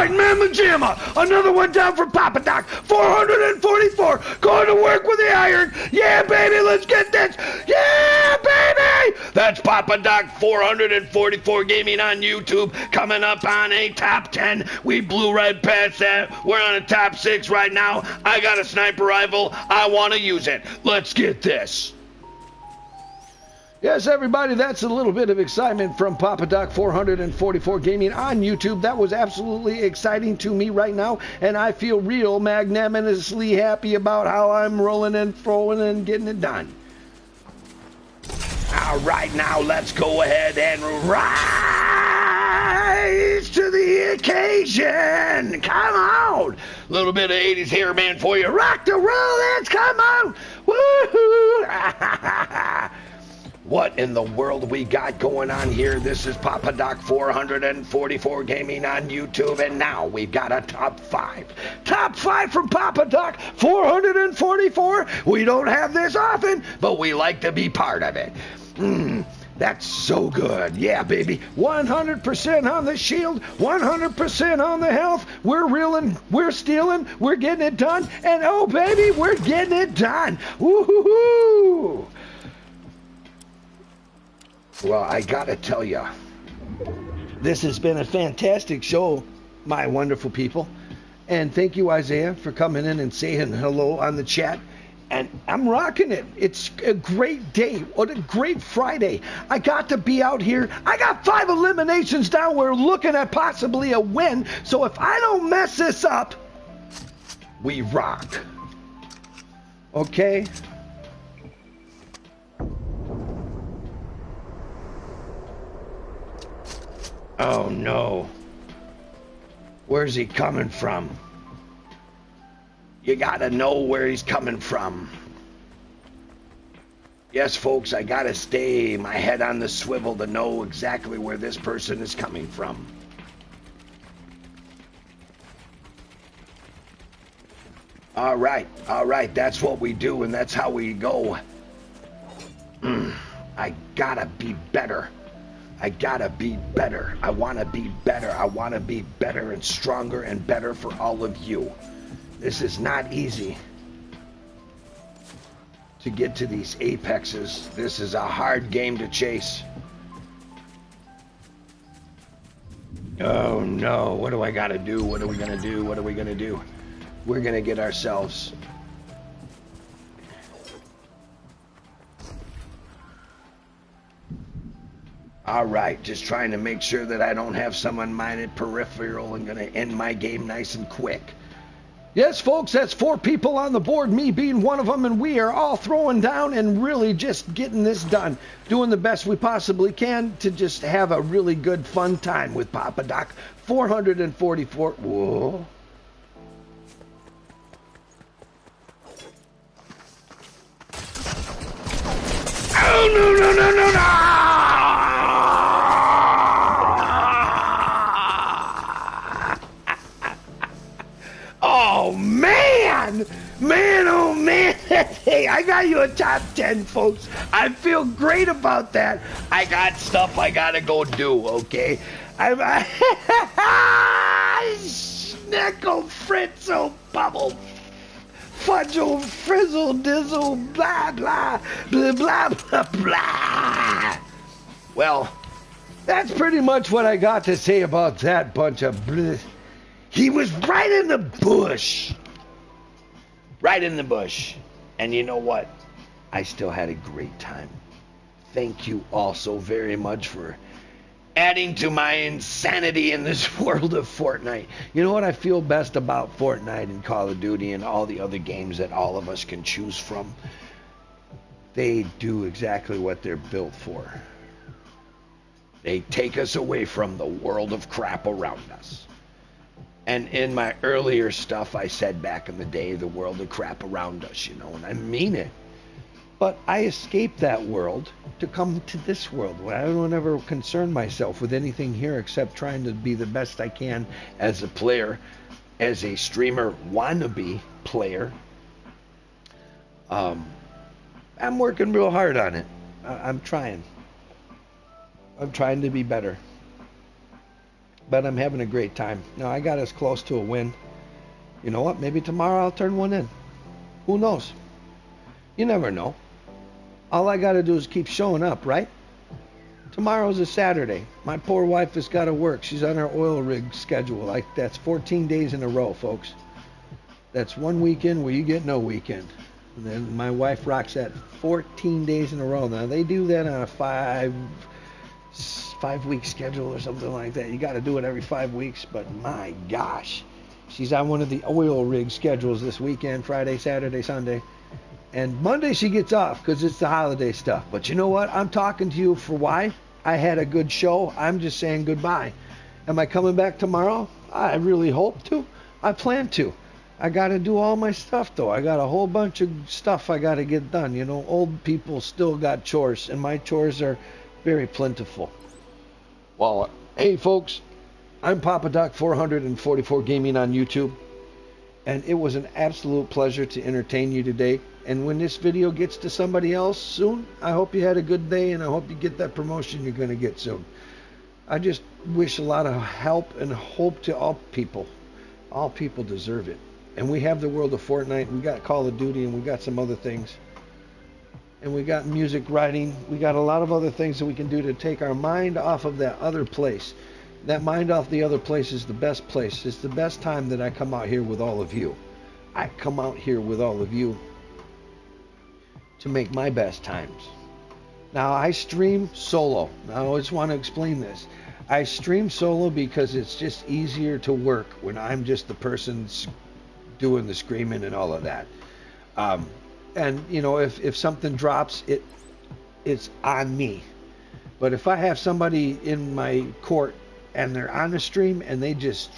Mamma Jamma, another one down for Papa Doc, 444, going to work with the iron. Yeah, baby, let's get this. Yeah, baby. That's Papa Doc 444 Gaming on YouTube, coming up on a top 10. We blew right past that. We're on a top 6 right now. I got a sniper rifle. I want to use it. Let's get this. Yes, everybody, that's a little bit of excitement from Papa Doc 444 Gaming on YouTube. That was absolutely exciting to me right now, and I feel real magnanimously happy about how I'm rolling and throwing and getting it done. All right, now let's go ahead and rise to the occasion. Come on. A little bit of 80s hair band for you. Rock the roll, let's come on. Woohoo. What in the world we got going on here? This is Papa Doc 444 Gaming on YouTube, and now we've got a top 5. Top 5 from Papa Doc 444. We don't have this often, but we like to be part of it. That's so good. Yeah, baby. 100% on the shield, 100% on the health. We're reeling, we're stealing, we're getting it done. And oh, baby, we're getting it done. Woo-hoo-hoo! Well, I gotta tell you, this has been a fantastic show, my wonderful people. And thank you, Isaiah, for coming in and saying hello on the chat. And I'm rocking it. It's a great day. What a great Friday. I got to be out here. I got 5 eliminations down. We're looking at possibly a win. So if I don't mess this up, we rock. Okay? Oh no. Where's he coming from? You gotta know where he's coming from. Yes, folks, I gotta stay my head on the swivel to know exactly where this person is coming from. All right, that's what we do, and that's how we go. I gotta be better. I gotta be better. I wanna be better. I wanna be better and stronger and better for all of you. This is not easy to get to these apexes. This is a hard game to chase. Oh no, what do I gotta do? What are we gonna do? What are we gonna do? We're gonna get ourselves... Alright, just trying to make sure that I don't have some unminded peripheral and gonna end my game nice and quick. Yes, folks, that's 4 people on the board, me being one of them, and we are all throwing down and really just getting this done. Doing the best we possibly can to just have a really good, fun time with Papa Doc. 444. Whoa. Oh, no. Oh, man! Man, oh, man! Hey, I got you a top 10, folks. I feel great about that. I got stuff I gotta go do, okay? Snickle, Fritzel, Bubble, Fudgel, Frizzle, Dizzle, blah, blah, blah, blah, blah, blah. Well, that's pretty much what I got to say about that bunch of bleh. He was right in the bush. Right in the bush. And you know what? I still had a great time. Thank you all so very much for adding to my insanity in this world of Fortnite. You know what I feel best about Fortnite and Call of Duty and all the other games that all of us can choose from? They do exactly what they're built for. They take us away from the world of crap around us. And in my earlier stuff, I said back in the day, the world of crap around us, you know, and I mean it. But I escaped that world to come to this world where I don't ever concern myself with anything here except trying to be the best I can as a player, as a streamer wannabe player. I'm working real hard on it. I'm trying. I'm trying to be better. But I'm having a great time. Now, I got us close to a win. You know what? Maybe tomorrow I'll turn one in. Who knows? You never know. All I got to do is keep showing up, right? Tomorrow's a Saturday. My poor wife has got to work. She's on her oil rig schedule. Like, that's 14 days in a row, folks. That's one weekend where you get no weekend. And then my wife rocks that 14 days in a row. Now, they do that on a 5-week schedule or something like that. You got to do it every 5 weeks, but my gosh, she's on one of the oil rig schedules this weekend, Friday, Saturday, Sunday, and Monday she gets off because it's the holiday stuff. But you know what? I'm talking to you for why. I had a good show. I'm just saying goodbye. Am I coming back tomorrow? I really hope to. I plan to. I got to do all my stuff, though. I got a whole bunch of stuff I got to get done. You know, old people still got chores, and my chores are very plentiful. Well, hey folks, I'm Papa Doc 444 Gaming on YouTube, and it was an absolute pleasure to entertain you today. And when this video gets to somebody else soon, I hope you had a good day, and I hope you get that promotion you're going to get soon. I just wish a lot of help and hope to all people. All people deserve it. And we have the world of Fortnite, we got Call of Duty, and we got some other things. And we got music writing. We got a lot of other things that we can do to take our mind off of that other place. That mind off the other place is the best place. It's the best time that I come out here with all of you. I come out here with all of you to make my best times. Now, I stream solo. Now, I just want to explain this. I stream solo because it's just easier to work when I'm just the person doing the screaming and all of that. And, you know, if something drops, it's on me. But if I have somebody in my court and they're on the stream and they just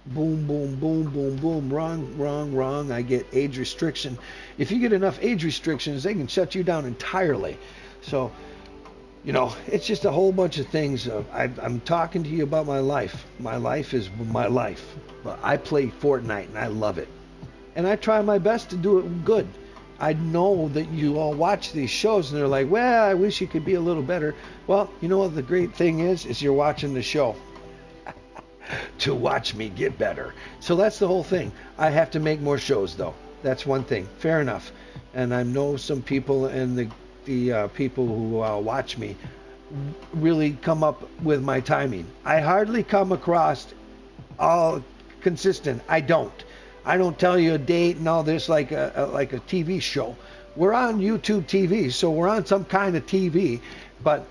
boom, boom, boom, boom, boom, wrong, wrong, wrong, I get age restriction. If you get enough age restrictions, they can shut you down entirely. So, you know, it's just a whole bunch of things. I'm talking to you about my life. My life is my life. But I play Fortnite and I love it. And I try my best to do it good. I know that you all watch these shows and they're like, well, I wish you could be a little better. Well, you know what the great thing is you're watching the show to watch me get better. So that's the whole thing. I have to make more shows, though. That's one thing. Fair enough. And I know some people, and the people who watch me really come up with my timing. I hardly come across all consistent. I don't tell you a date and all this like a TV show. We're on YouTube TV, so we're on some kind of TV, but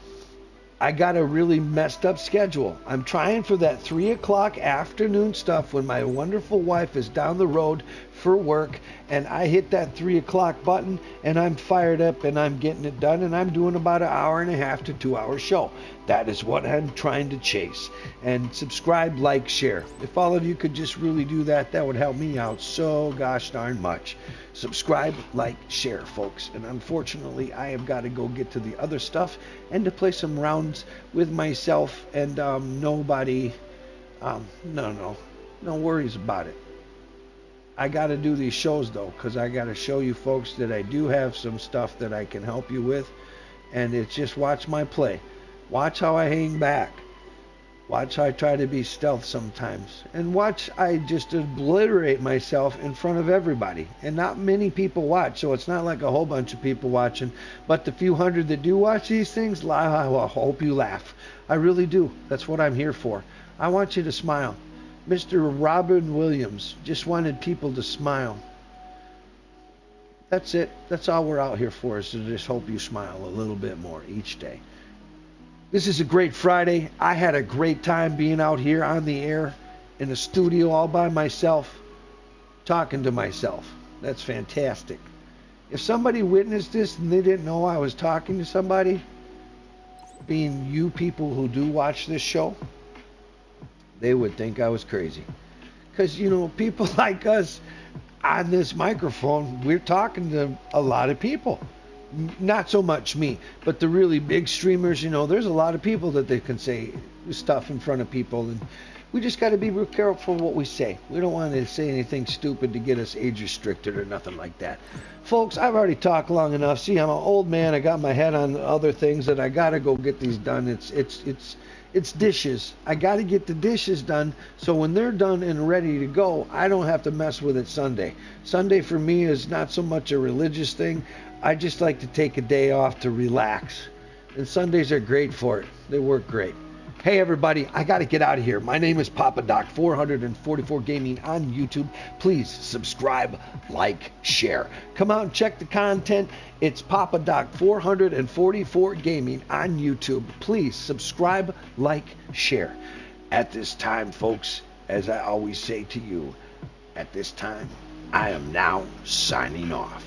I got a really messed up schedule. I'm trying for that 3 o'clock afternoon stuff when my wonderful wife is down the road for work, and I hit that 3 o'clock button and I'm fired up and I'm getting it done, and I'm doing about an hour and a half to 2 hour show. That is what I'm trying to chase. And subscribe, like, share. If all of you could just really do that, that would help me out so gosh darn much. Subscribe, like, share, folks. And unfortunately, I have got to go get to the other stuff and to play some rounds with myself, and nobody, no worries about it. I got to do these shows, though, because I got to show you folks that I do have some stuff that I can help you with. And it's just watch my play. Watch how I hang back. Watch how I try to be stealth sometimes. And watch I just obliterate myself in front of everybody. And not many people watch, so it's not like a whole bunch of people watching. But the few hundred that do watch these things, I hope you laugh. I really do. That's what I'm here for. I want you to smile. Mr. Robin Williams just wanted people to smile. That's it. That's all we're out here for, is to just hope you smile a little bit more each day. This is a great Friday. I had a great time being out here on the air in the studio all by myself, talking to myself. That's fantastic. If somebody witnessed this and they didn't know I was talking to somebody, being you people who do watch this show, they would think I was crazy. Because, you know, people like us on this microphone, we're talking to a lot of people. Not so much me, but the really big streamers, you know, there's a lot of people that they can say stuff in front of people, and we just got to be real careful what we say. We don't want to say anything stupid to get us age restricted or nothing like that. Folks, I've already talked long enough. See, I'm an old man. I got my head on other things that I got to go get these done. It's dishes. I got to get the dishes done, so when they're done and ready to go, I don't have to mess with it Sunday. Sunday for me is not so much a religious thing. I just like to take a day off to relax. And Sundays are great for it. They work great. Hey everybody, I got to get out of here. My name is Papa Doc 444 Gaming on YouTube. Please subscribe, like, share. Come out and check the content. It's Papa Doc 444 Gaming on YouTube. Please subscribe, like, share. At this time, folks, as I always say to you, at this time, I am now signing off.